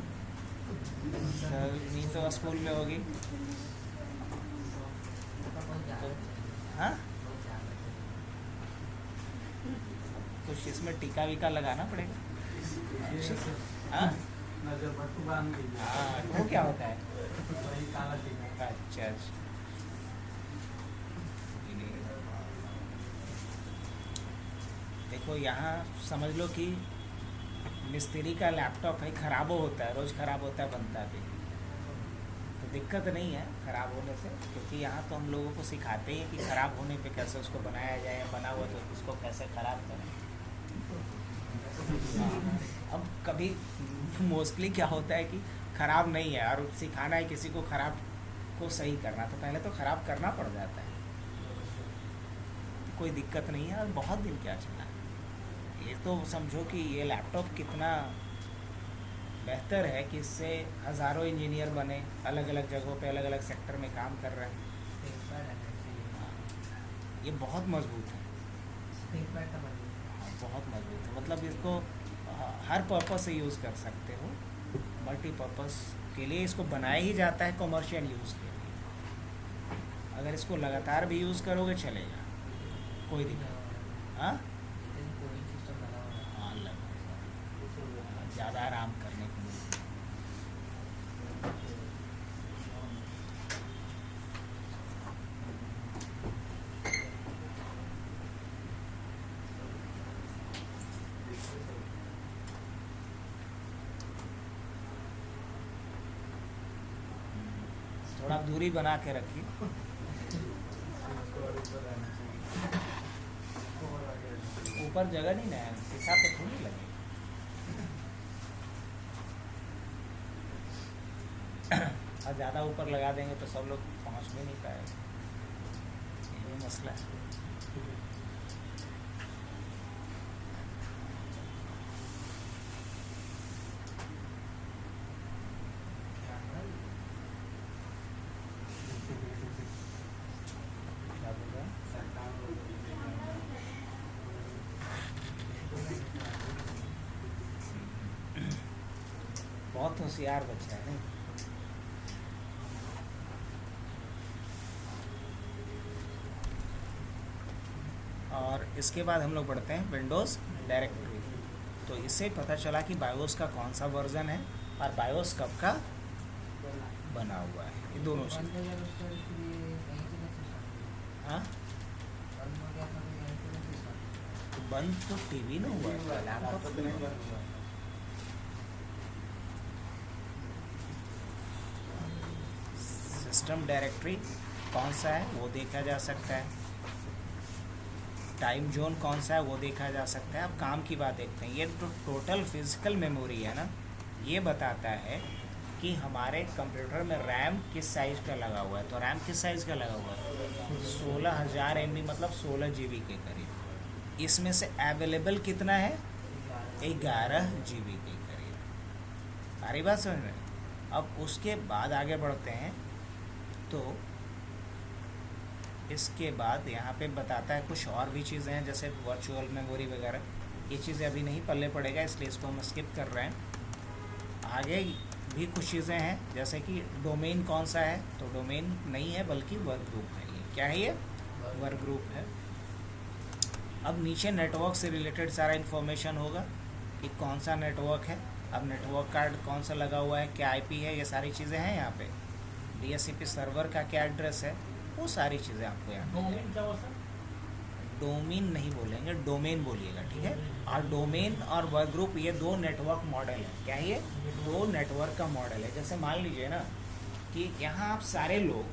नहीं तो स्कूल में होगी। बहुत ज़्यादा चाहिए। हाँ, बहुत ज़्यादा चाहिए। कुछ इसमें टीका वीका लगाना पड़ेगा। हाँ नजर बट्टू बांध लीजिए। हाँ, वो क्या होता है? वही काला टीका। अच्छा अच्छा। देखो यहाँ समझ लो कि मिस्त्री का लैपटॉप है, ख़राब होता है, रोज़ ख़राब होता है, बनता भी, तो दिक्कत नहीं है ख़राब होने से, क्योंकि यहाँ तो हम लोगों को सिखाते हैं कि ख़राब होने पे कैसे उसको बनाया जाए, बना हुआ तो उसको कैसे ख़राब करें। हाँ, अब कभी मोस्टली क्या होता है कि ख़राब नहीं है और सिखाना है किसी को ख़राब को सही करना, तो पहले तो ख़राब करना पड़ जाता है। कोई दिक्कत नहीं है और बहुत दिन क्या चला। ये तो समझो कि ये लैपटॉप कितना बेहतर है कि इससे हज़ारों इंजीनियर बने, अलग अलग जगहों पे अलग अलग सेक्टर में काम कर रहे हैं। पेपर रहना चाहिए। ये बहुत मजबूत है, पेपर का मतलब बहुत मजबूत है, मतलब इसको हर पर्पस से यूज़ कर सकते हो, मल्टीपर्पज़ के लिए इसको बनाया ही जाता है, कमर्शियल यूज़ के लिए। अगर इसको लगातार भी यूज़ करोगे चलेगा, कोई दिक्कत। हाँ कोई सिस्टम लगा हुआ है। हाँ, लग ज़्यादा आराम करने के लिए। थोड़ा दूरी बना के रखिए। ऊपर जगह नहीं ना है, शीशा पे थोड़ी लगे। और ज़्यादा ऊपर लगा देंगे तो सब लोग पहुँच भी नहीं पाएंगे, यही मसला है। क्या बोल रहे हैं? बहुत होशियार बच्चा है नहीं? और इसके बाद हम लोग पढ़ते हैं विंडोज़ डायरेक्टरी। तो इससे पता चला कि बायोस का कौन सा वर्जन है और बायोस कब का बना हुआ है, ये दोनों बंद चीज़। हो गया तो उससे फिर कहीं से नहीं सिस्टम। हाँ, बंद हो गया तो कहीं से नहीं सिस्टम। तो बंद तो टीवी में हुआ है, लैपटॉप में नहीं हुआ। सिस्टम डायरेक्टरी कौन सा है वो देखा जा सकता है, टाइम जोन कौन सा है वो देखा जा सकता है। अब काम की बात देखते हैं। ये तो टोटल फिजिकल मेमोरी है ना, ये बताता है कि हमारे कंप्यूटर में रैम किस साइज़ का लगा हुआ है। तो रैम किस साइज़ का लगा हुआ है? 16,000 MB, मतलब 16 GB के करीब। इसमें से अवेलेबल कितना है? 11 GB के करीब। सारी बात समझ में। अब उसके बाद आगे बढ़ते हैं, तो इसके बाद यहाँ पे बताता है कुछ और भी चीज़ें हैं, जैसे वर्चुअल मेमोरी वगैरह। ये चीज़ें अभी नहीं पल्ले पड़ेगा, इसलिए इसको हम स्किप कर रहे हैं। आगे भी कुछ चीज़ें हैं, जैसे कि डोमेन कौन सा है, तो डोमेन नहीं है बल्कि वर्क ग्रुप है। ये क्या है? ये वर्क ग्रुप है। अब नीचे नेटवर्क से रिलेटेड सारा इन्फॉर्मेशन होगा कि कौन सा नेटवर्क है, अब नेटवर्क कार्ड कौन सा लगा हुआ है, क्या IP है, ये सारी चीज़ें हैं यहाँ पे। DHCP सर्वर का क्या एड्रेस है, वो सारी चीज़ें आपको यहाँ डोमेन क्या हुआ सर? डोमेन नहीं बोलेंगे, डोमेन बोलिएगा, ठीक है। और डोमेन और वर्क ग्रुप ये दो नेटवर्क मॉडल है। क्या है ये? दो नेटवर्क का मॉडल है। जैसे मान लीजिए ना कि यहाँ आप सारे लोग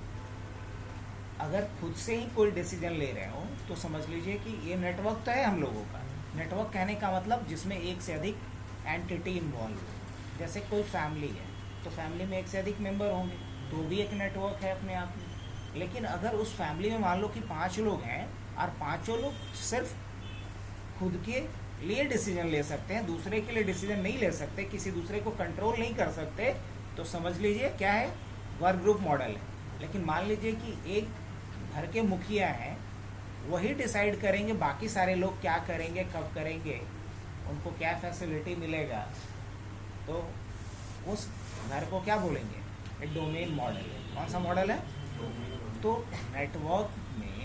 अगर खुद से ही कोई डिसीजन ले रहे हो, तो समझ लीजिए कि ये नेटवर्क तो है हम लोगों का। नेटवर्क कहने का मतलब जिसमें एक से अधिक एंटिटी इन्वॉल्व हो। जैसे कोई फैमिली है, तो फैमिली में एक से अधिक मेंबर होंगे, तो भी एक नेटवर्क है अपने आप में। लेकिन अगर उस फैमिली में मान लो कि 5 लोग हैं और 5 लोग सिर्फ खुद के लिए डिसीजन ले सकते हैं, दूसरे के लिए डिसीजन नहीं ले सकते, किसी दूसरे को कंट्रोल नहीं कर सकते, तो समझ लीजिए क्या है? वर्क ग्रुप मॉडल है। लेकिन मान लीजिए कि एक घर के मुखिया हैं वही डिसाइड करेंगे बाकी सारे लोग क्या करेंगे, कब करेंगे, उनको क्या फैसिलिटी मिलेगा। तो उस घर को क्या बोलेंगे, एक डोमेन मॉडल। कौन सा मॉडल है? तो नेटवर्क में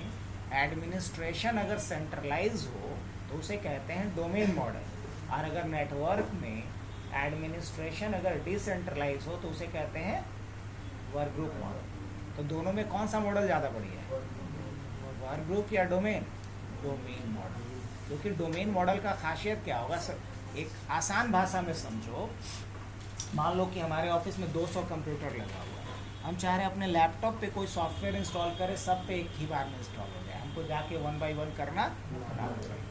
एडमिनिस्ट्रेशन अगर सेंट्रलाइज हो तो उसे कहते हैं डोमेन मॉडल, और अगर नेटवर्क में एडमिनिस्ट्रेशन अगर डिसेंट्रलाइज हो तो उसे कहते हैं वर्क ग्रुप मॉडल। तो दोनों में कौन सा मॉडल ज़्यादा बढ़िया है, वर्क ग्रुप या डोमेन? Domain model. क्योंकि डोमेन मॉडल का खासियत क्या होगा सर, एक आसान भाषा में समझो, मान लो कि हमारे ऑफिस में 200 कंप्यूटर लगा हुआ है, हम चाह रहे हैं अपने लैपटॉप पे कोई सॉफ्टवेयर इंस्टॉल करें, सब पे एक ही बार में इंस्टॉल हो जाए, हमको जाके 1 बाय 1 करना ना पड़े।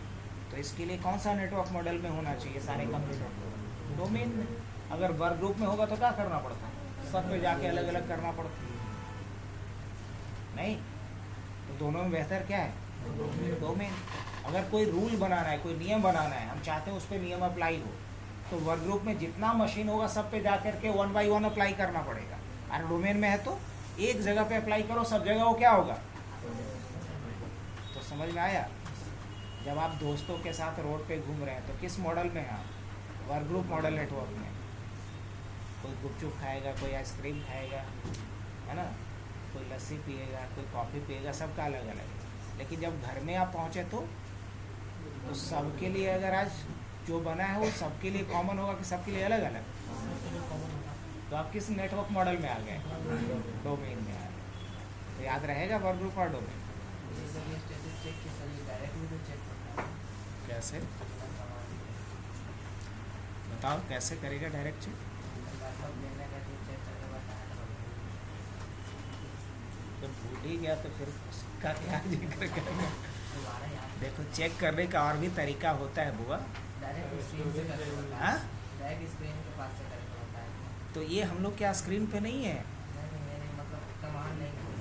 तो इसके लिए कौन सा नेटवर्क मॉडल में होना चाहिए सारे कंप्यूटर को? डोमेन में। अगर वर्क ग्रुप में होगा तो क्या करना पड़ता है, सब पे जाके अलग अलग करना पड़ता है, नहीं? तो दोनों में बेहतर क्या है? डोमेन। अगर कोई रूल बनाना है, कोई नियम बनाना है, हम चाहते हैं उस पर नियम अप्लाई हो, तो वर्क ग्रुप में जितना मशीन होगा सब पे जा करके 1 बाय 1 अप्लाई करना पड़ेगा। और डोमेन में है तो एक जगह पे अप्लाई करो, सब जगह वो क्या होगा। तो समझ में आया? जब आप दोस्तों के साथ रोड पे घूम रहे हैं तो किस मॉडल में हैं आप? वर्क ग्रुप मॉडल नेटवर्क में। कोई गुपचुप खाएगा, कोई आइसक्रीम खाएगा, है ना, कोई लस्सी पिएगा, कोई कॉफ़ी पिएगा, सबका अलग अलग है। लेकिन जब घर में आप पहुँचे तो सबके लिए अगर आज जो बना है वो सबके लिए कॉमन होगा कि सबके लिए अलग अलग? तो आप किस नेटवर्क मॉडल में आ गए? डोमेन में आ गए। तो याद रहेगा वर्क ग्रुप और डोमेन। कैसे बताओ, कैसे करेगा डायरेक्ट चेक? तो भूल ही गया तो फिर उसका क्या जिक्र करेगा? देखो, चेक करने का और भी तरीका होता है बुआ। हाँ? तो ये हम लोग क्या स्क्रीन पे नहीं है,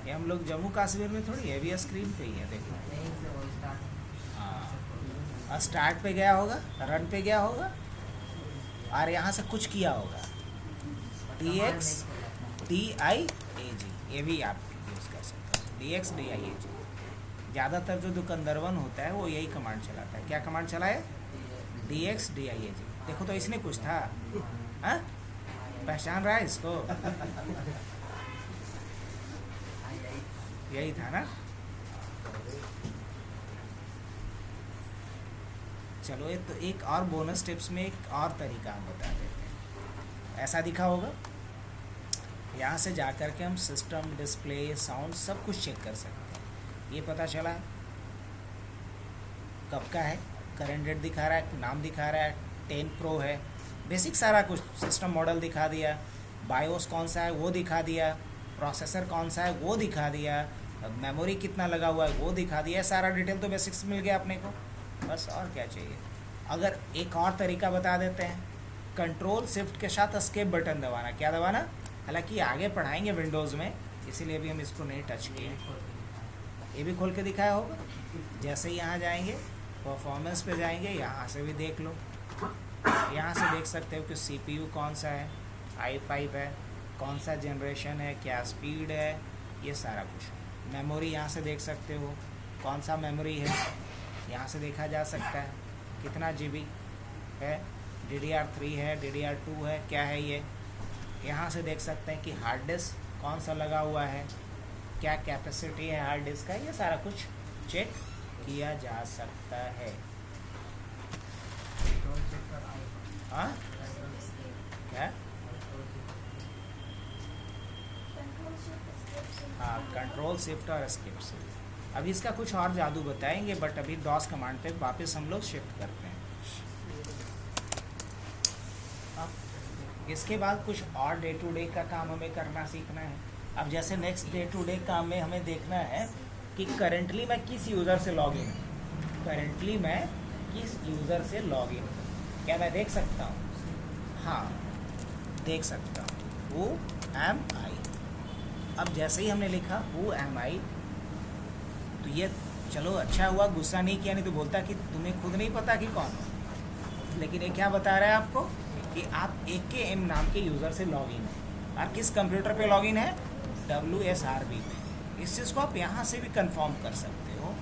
ये हम लोग जम्मू कश्मीर में थोड़ी है, भी स्क्रीन पे ही है। देखो, हाँ, स्टार्ट पे गया होगा, रन पे गया होगा, और यहाँ से कुछ किया होगा, DXDIAG, ये भी आप यूज़ कर सकते हो, DXDIAG। ज़्यादातर जो दुकानदारवन होता है वो यही कमांड चलाता है। क्या कमांड चलाए? DXDIAG। देखो तो इसने कुछ था, हाँ, पहचान रहा है इसको? यही था ना। चलो, ये तो एक और बोनस टिप्स में एक और तरीका हम बता देते हैं। ऐसा दिखा होगा, यहाँ से जा कर के हम सिस्टम, डिस्प्ले, साउंड सब कुछ चेक कर सकते हैं। ये पता चला है कब का है, करंट डेट दिखा रहा है, नाम दिखा रहा है, 10 प्रो है, बेसिक सारा कुछ, सिस्टम मॉडल दिखा दिया, बायोस कौन सा है वो दिखा दिया, प्रोसेसर कौन सा है वो दिखा दिया, मेमोरी कितना लगा हुआ है वो दिखा दिया। सारा डिटेल तो बेसिक्स मिल गया अपने को, बस और क्या चाहिए। अगर एक और तरीका बता देते हैं, कंट्रोल शिफ्ट के साथ एस्केप बटन दबाना। क्या दबाना? हालांकि आगे पढ़ाएंगे विंडोज़ में, इसीलिए भी हम इसको नहीं टच किए। ये भी खोल के दिखाया होगा। जैसे ही यहाँ जाएंगे, परफॉर्मेंस पे जाएंगे, यहाँ से भी देख लो, यहाँ से देख सकते हो कि CPU कौन सा है, i5 है, कौन सा जनरेशन है, क्या स्पीड है, ये सारा कुछ। मेमोरी यहाँ से देख सकते हो, कौन सा मेमोरी है, यहाँ से देखा जा सकता है, कितना GB है, DDR3 है, DDR2 है, क्या है ये। यहाँ से देख सकते हैं कि हार्ड डिस्क कौन सा लगा हुआ है, क्या कैपेसिटी है हार्ड डिस्क का, ये सारा कुछ चेक किया जा सकता है। हाँ, क्या? हाँ, कंट्रोल शिफ्ट और एस्केप से। अभी इसका कुछ और जादू बताएंगे, बट अभी DOS कमांड पे वापस हम लोग शिफ्ट करते हैं। इसके बाद कुछ और डे टू डे का काम हमें करना सीखना है। अब जैसे नेक्स्ट डे टू डे काम में हमें देखना है कि करंटली मैं किस यूज़र से लॉगिन हूँ, करंटली मैं किस यूज़र से लॉगिन हूँ, क्या मैं देख सकता हूँ? हाँ, देख सकता हूँ, Who am I। अब जैसे ही हमने लिखा Who am I, तो ये चलो अच्छा हुआ गुस्सा नहीं किया, नहीं तो बोलता कि तुम्हें खुद नहीं पता कि कौन हो। लेकिन ये क्या बता रहा है आपको कि आप AKM नाम के यूज़र से लॉगिन है, और किस कंप्यूटर पे लॉगिन है? WSRB पे। इस चीज़ को आप यहाँ से भी कंफर्म कर सकते हो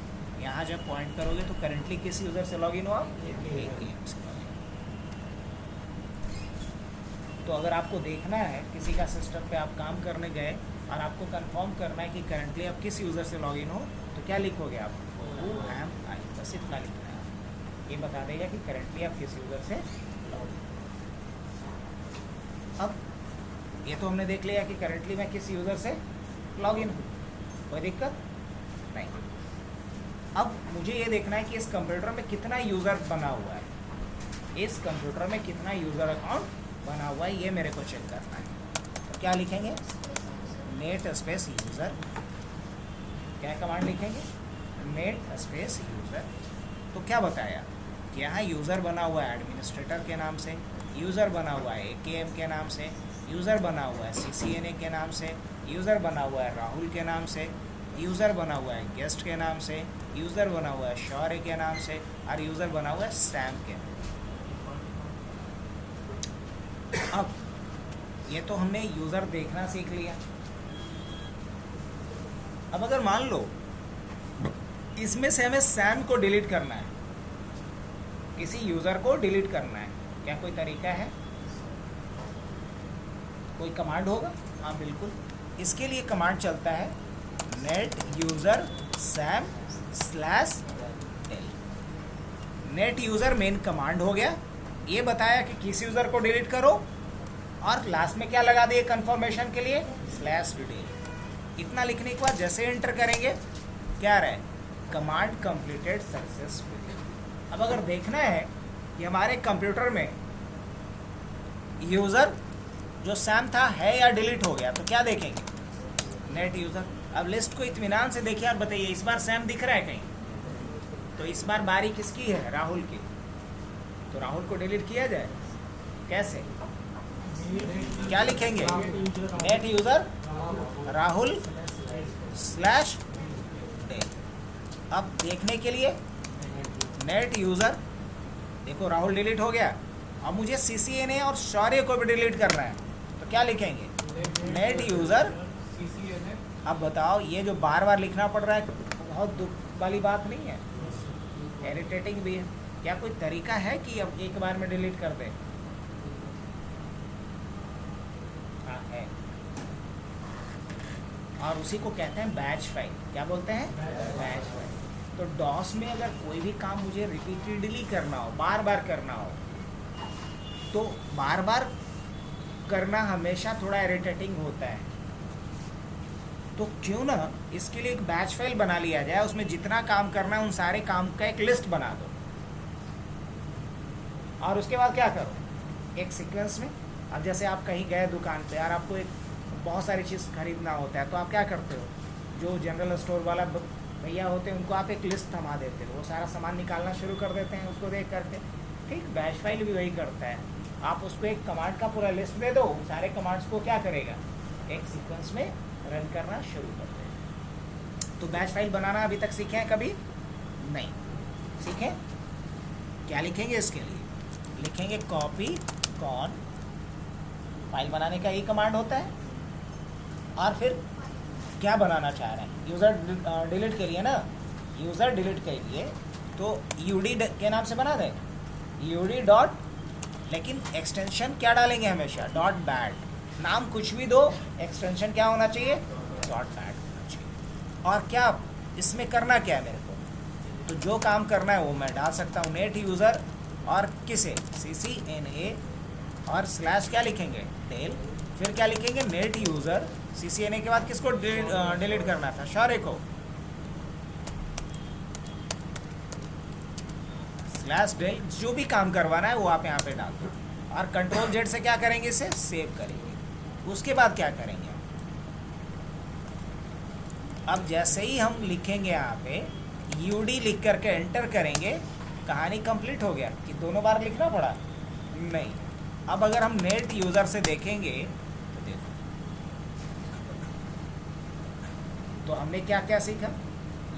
यहाँ जब पॉइंट करोगे तो करंटली किस यूज़र से लॉगिन हो आप? AKM से लॉगिन। तो अगर आपको देखना है किसी का सिस्टम पे आप काम करने गए और आपको कंफर्म करना है कि करंटली आप किस यूज़र से लॉगिन हो, तो क्या लिखोगे आप? Who am I? बस इतना लिखना है। ये बता देगा कि करंटली आप किस यूज़र से लॉगिन। अब ये तो हमने देख लिया कि करंटली मैं किस यूज़र से लॉगिन हूँ, कोई दिक्कत नहीं। अब मुझे ये देखना है कि इस कंप्यूटर में कितना यूज़र बना हुआ है, इस कंप्यूटर में कितना यूज़र अकाउंट बना हुआ है, ये मेरे को चेक करना है। तो क्या लिखेंगे? Net space user. क्या कमांड लिखेंगे? Net space user. तो क्या बताया कि यहाँ यूज़र बना हुआ है एडमिनिस्ट्रेटर के नाम से, यूज़र बना हुआ है AKM के नाम से, यूज़र बना हुआ है CCNA के नाम से, यूज़र बना हुआ है राहुल के नाम से, यूज़र बना हुआ है गेस्ट के नाम से, यूज़र बना हुआ है शौर्य के नाम से, और यूज़र बना हुआ है सैम के नाम से। अब ये तो हमने यूज़र देखना सीख लिया। अब अगर मान लो इसमें से हमें सैम को डिलीट करना है, किसी यूज़र को डिलीट करना है, क्या कोई तरीका है? कोई कमांड होगा? हाँ बिल्कुल। इसके लिए कमांड चलता है net user Sam /l। Net user main command हो गया, ये बताया कि किस यूज़र को डिलीट करो, और लास्ट में क्या लगा दिए कंफर्मेशन के लिए? /डिलीट। इतना लिखने के बाद जैसे एंटर करेंगे क्या रहे? Command completed successfully. अब अगर देखना है कि हमारे कंप्यूटर में यूज़र जो सैम था है या डिलीट हो गया, तो क्या देखेंगे? Net user. अब लिस्ट को इत्मीनान से देखिए और बताइए, इस बार सैम दिख रहा है कहीं? तो इस बार बारी किसकी है? राहुल की। तो राहुल को डिलीट किया जाए, कैसे? क्या लिखेंगे? Net user Rahul /del। अब देखने के लिए नेट यूज़र, देखो राहुल डिलीट हो गया, अब मुझे CCNA और शौर्य को भी डिलीट करना है, तो क्या लिखेंगे? Net user. अब बताओ, ये जो बार बार लिखना पड़ रहा है बहुत दुख वाली बात नहीं है? इरिटेटिंग भी है। क्या कोई तरीका है कि अब एक बार में डिलीट कर दें? हाँ है, और उसी को कहते हैं बैच फाइल। क्या बोलते हैं? Batch file. तो डॉस में अगर कोई भी काम मुझे रिपीटेडली करना हो, बार बार करना हो, तो बार बार करना हमेशा थोड़ा इरिटेटिंग होता है। तो क्यों ना इसके लिए एक बैच फाइल बना लिया जाए, उसमें जितना काम करना है उन सारे काम का एक लिस्ट बना दो, और उसके बाद क्या करो? एक सीक्वेंस में। अब जैसे आप कहीं गए दुकान पे और आपको एक बहुत सारी चीज़ खरीदना होता है, तो आप क्या करते हो? जो जनरल स्टोर वाला भैया होते हैं उनको आप एक लिस्ट थमा देते हो, वो सारा सामान निकालना शुरू कर देते हैं उसको देख करके। ठीक, बैच फाइल भी वही करता है। आप उसको एक कमांड का पूरा लिस्ट दे दो, उन सारे कमांड्स को क्या करेगा? एक सीक्वेंस में रन करना शुरू कर देगा। तो बैच फाइल बनाना अभी तक सीखे हैं कभी? नहीं सीखे। क्या लिखेंगे इसके लिए? लिखेंगे कॉपी कॉन। फाइल बनाने का यही कमांड होता है। और फिर क्या बनाना चाह रहे हैं? यूज़र डिलीट के लिए ना, यूज़र डिलीट के लिए तो यूडी के नाम से बना दें, यूडी डॉट, लेकिन एक्सटेंशन क्या डालेंगे? हमेशा .bat। नाम कुछ भी दो, एक्सटेंशन क्या होना चाहिए? .bat होना चाहिए। और क्या इसमें करना क्या है मेरे को? तो जो काम करना है वो मैं डाल सकता हूँ, नेट यूज़र और किसे? CCNA और / क्या लिखेंगे? del। फिर क्या लिखेंगे? Net user. CCNA के बाद किसको डिलीट करना था? शौर्य को। /del। जो भी काम करवाना है वो आप यहाँ पे डाल दो, और Ctrl+Z से क्या करेंगे? इसे सेव करेंगे। उसके बाद क्या करेंगे? अब जैसे ही हम लिखेंगे यहाँ पे UD लिख करके एंटर करेंगे, कहानी कंप्लीट हो गया कि दोनों बार लिखना पड़ा? नहीं। अब अगर हम नेट यूज़र से देखेंगे तो देखो, तो हमने क्या क्या सीखा?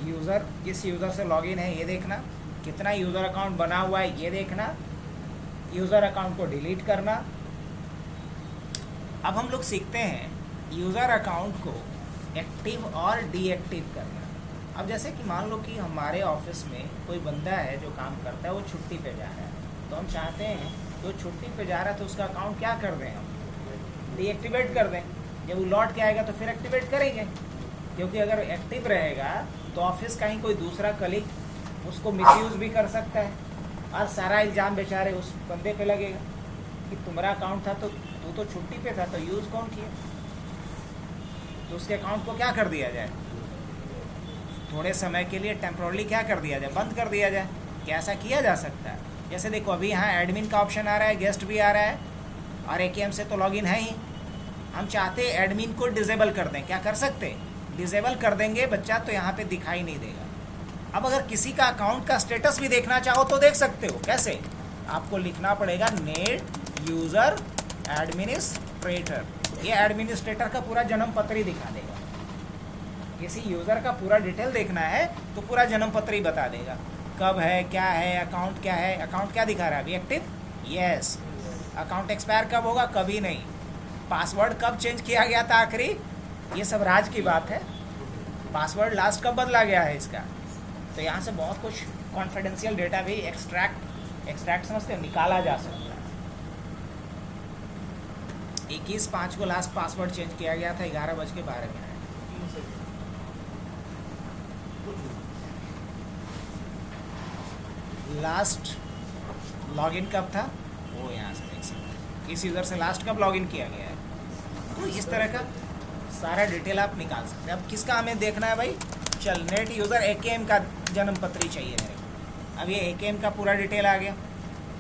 यूज़र, किस यूज़र से लॉगिन है ये देखना, कितना यूज़र अकाउंट बना हुआ है ये देखना, यूज़र अकाउंट को डिलीट करना। अब हम लोग सीखते हैं यूज़र अकाउंट को एक्टिव और डीएक्टिव करना। अब जैसे कि मान लो कि हमारे ऑफिस में कोई बंदा है जो काम करता है, वो छुट्टी पे जा रहा है, तो हम चाहते हैं जो छुट्टी पे जा रहा है तो उसका अकाउंट क्या कर दें, हम डीएक्टिवेट कर दें। जब वो लौट के आएगा तो फिर एक्टिवेट करेंगे, क्योंकि अगर एक्टिव रहेगा तो ऑफिस का ही कोई दूसरा कलीग उसको मिसयूज़ भी कर सकता है, और सारा इल्ज़ाम बेचारे उस बंदे पे लगेगा कि तुम्हारा अकाउंट था तो तू तो छुट्टी पे था, तो यूज़ कौन किया। तो उसके अकाउंट को क्या कर दिया जाए, थोड़े समय के लिए टेम्पोरली क्या कर दिया जाए, बंद कर दिया जाए। क्या ऐसा किया जा सकता है? जैसे देखो अभी यहाँ एडमिन का ऑप्शन आ रहा है, गेस्ट भी आ रहा है, और एकेएम से तो लॉगिन है ही। हम चाहते हैं एडमिन को डिसेबल कर दें, क्या कर सकते हैं, डिसेबल कर देंगे बच्चा, तो यहाँ पे दिखाई नहीं देगा। अब अगर किसी का अकाउंट का स्टेटस भी देखना चाहो तो देख सकते हो। कैसे? आपको लिखना पड़ेगा नेट यूज़र एडमिनिस्ट्रेटर। ये एडमिनिस्ट्रेटर का पूरा जन्म पत्र ही दिखा देगा। किसी यूज़र का पूरा डिटेल देखना है तो पूरा जन्म पत्र ही बता देगा, कब है, क्या है, अकाउंट क्या है। अकाउंट क्या दिखा रहा है अभी, एक्टिव, यस। अकाउंट एक्सपायर कब होगा, कभी नहीं। पासवर्ड कब चेंज किया गया था आखिरी, ये सब राज की बात है। पासवर्ड लास्ट कब बदला गया है इसका। तो यहाँ से बहुत कुछ कॉन्फिडेंशियल डेटा भी एक्सट्रैक्ट समझते हो, निकाला जा सकता है। 21/5 को लास्ट पासवर्ड चेंज किया गया था 11:12। लास्ट लॉगिन कब था वो यहाँ से देख सकते हैं, किस यूज़र से लास्ट कब लॉगिन किया गया है। तो इस तरह का सारा डिटेल आप निकाल सकते हैं। अब किसका हमें देखना है भाई, चल नेट यूज़र एकेएम का जन्म पत्री चाहिए मेरे को। अब ये एकेएम का पूरा डिटेल आ गया,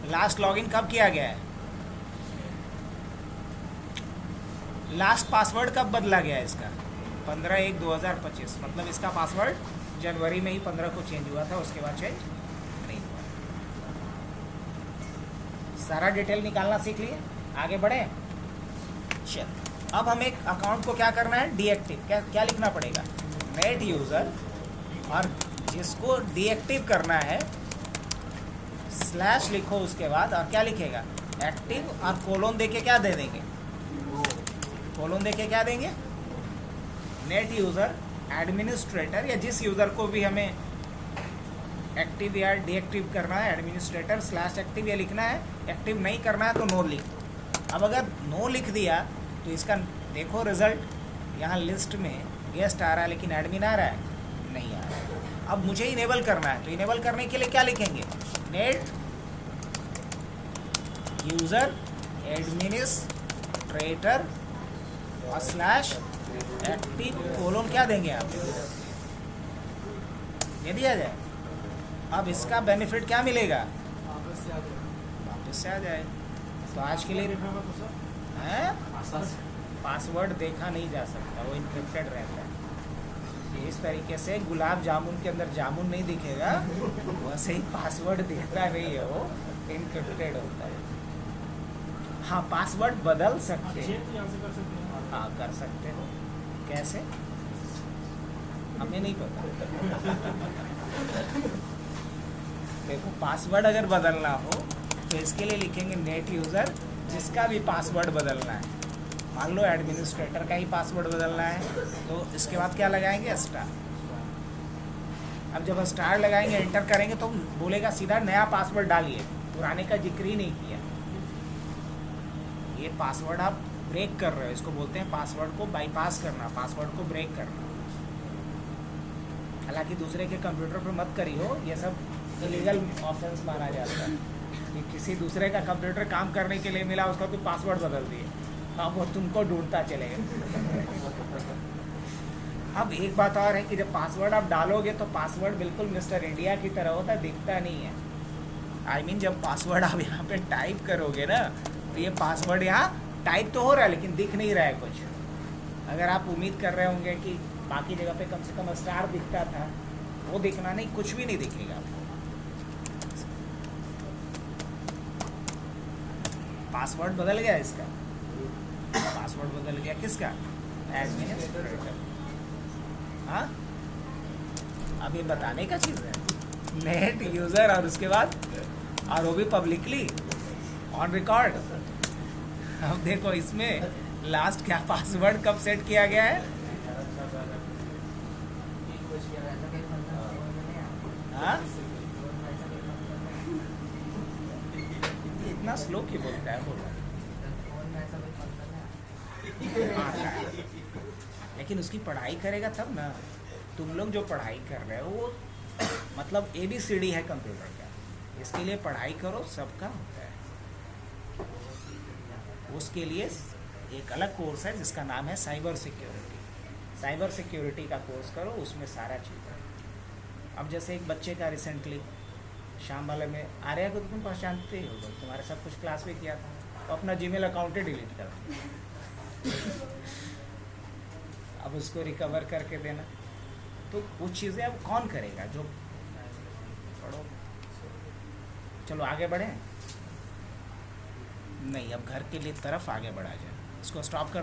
लास्ट लॉगिन कब किया गया है, लास्ट पासवर्ड कब बदला गया है इसका, 15/1/2025। मतलब इसका पासवर्ड जनवरी में ही 15 को चेंज हुआ था, उसके बाद चेंज नहीं हुआ। सारा डिटेल निकालना सीख लिए, आगे बढ़े। चल अब हमें अकाउंट को क्या करना है, डीएक्टिव। क्या लिखना पड़ेगा, नेट यूज़र, और जिसको डीएक्टिव करना है स्लैश लिखो उसके बाद, और क्या लिखेगा, एक्टिव, और कोलोन देके क्या दे देंगे, कोलोन देके क्या देंगे, नेट यूज़र एडमिनिस्ट्रेटर, या जिस यूज़र को भी हमें एक्टिव या डीएक्टिव करना है, एडमिनिस्ट्रेटर स्लैश एक्टिव ये लिखना है। एक्टिव नहीं करना है तो नो लिख दो। अब अगर नो लिख दिया तो इसका देखो रिज़ल्ट, यहाँ लिस्ट में गेस्ट आ रहा है लेकिन एडमिन आ रहा है, नहीं आ रहा है। अब मुझे इनेबल करना है, तो इनेबल करने के लिए क्या लिखेंगे, नेट यूज़र एडमिनिस्ट्रेटर और स्लैश एक्टिव कोलोन क्या देंगे आप, ये दिया जाए। अब इसका बेनिफिट क्या मिलेगा, वापस से आ जाए। तो आज के लिए है पासवर्ड देखा नहीं जा सकता, वो इनक्रिप्टेड रहता है। इस तरीके से गुलाब जामुन के अंदर जामुन नहीं दिखेगा, वैसे ही पासवर्ड दिखता नहीं है, वो इनक्रिप्टेड होता है। हाँ पासवर्ड बदल सकते हैं, हाँ कर सकते हो। कैसे हमें नहीं पता। देखो पासवर्ड अगर बदलना हो तो इसके लिए लिखेंगे नेट यूज़र, जिसका भी पासवर्ड बदलना है। मान लो एडमिनिस्ट्रेटर का ही पासवर्ड बदलना है तो इसके बाद क्या लगाएंगे, स्टार। अब जब स्टार लगाएंगे एंटर करेंगे तो बोलेगा सीधा नया पासवर्ड डालिए, पुराने का जिक्र ही नहीं किया। ये पासवर्ड आप ब्रेक कर रहे हो, इसको बोलते हैं पासवर्ड को बाईपास करना, पासवर्ड को ब्रेक करना। हालांकि दूसरे के कंप्यूटर पर मत करियो, ये सब इलीगल ऑफेंस माना जाता है कि किसी दूसरे का कंप्यूटर काम करने के लिए मिला, उसका तो पासवर्ड बदल दिए, अब वो तुमको ढूंढता चलेगा। अब एक बात और है कि जब पासवर्ड आप डालोगे तो पासवर्ड बिल्कुल मिस्टर इंडिया की तरह होता है, दिखता नहीं है। I mean, जब पासवर्ड आप यहाँ पे टाइप करोगे ना तो ये पासवर्ड यहाँ टाइप तो हो रहा है लेकिन दिख नहीं रहा है कुछ। अगर आप उम्मीद कर रहे होंगे कि बाकी जगह पे कम से कम स्टार दिखता था, वो दिखना नहीं, कुछ भी नहीं दिखेगा आपको। पासवर्ड बदल गया इसका, पासवर्ड बदल गया किसका, एडमिनिस्ट्रेटर। हाँ अब ये बताने का चीज़ है, नेट यूज़र और उसके बाद और वो भी पब्लिकली ऑन रिकॉर्ड। अब देखो इसमें लास्ट क्या पासवर्ड कब सेट किया गया है, हाँ ये इतना स्लो क्यों बोलता है बोल रहा है। लेकिन उसकी पढ़ाई करेगा तब ना। तुम लोग जो पढ़ाई कर रहे हो वो मतलब ABCD है कंप्यूटर का, इसके लिए पढ़ाई करो, सबका होता है। उसके लिए एक अलग कोर्स है जिसका नाम है साइबर सिक्योरिटी। साइबर सिक्योरिटी का कोर्स करो, उसमें सारा चीज़ है। अब जैसे एक बच्चे का रिसेंटली शाम वाले में आर्या को तो तुम पहचानते ही होगे, तुम्हारे साथ कुछ क्लास भी किया था, तो अपना जीमेल अकाउंट ही डिलीट कर अब उसको रिकवर करके देना। तो कुछ चीज़ें अब कौन करेगा जो पढ़ो। चलो आगे बढ़े। नहीं अब घर के लिए तरफ आगे बढ़ा जाए, इसको स्टॉप कर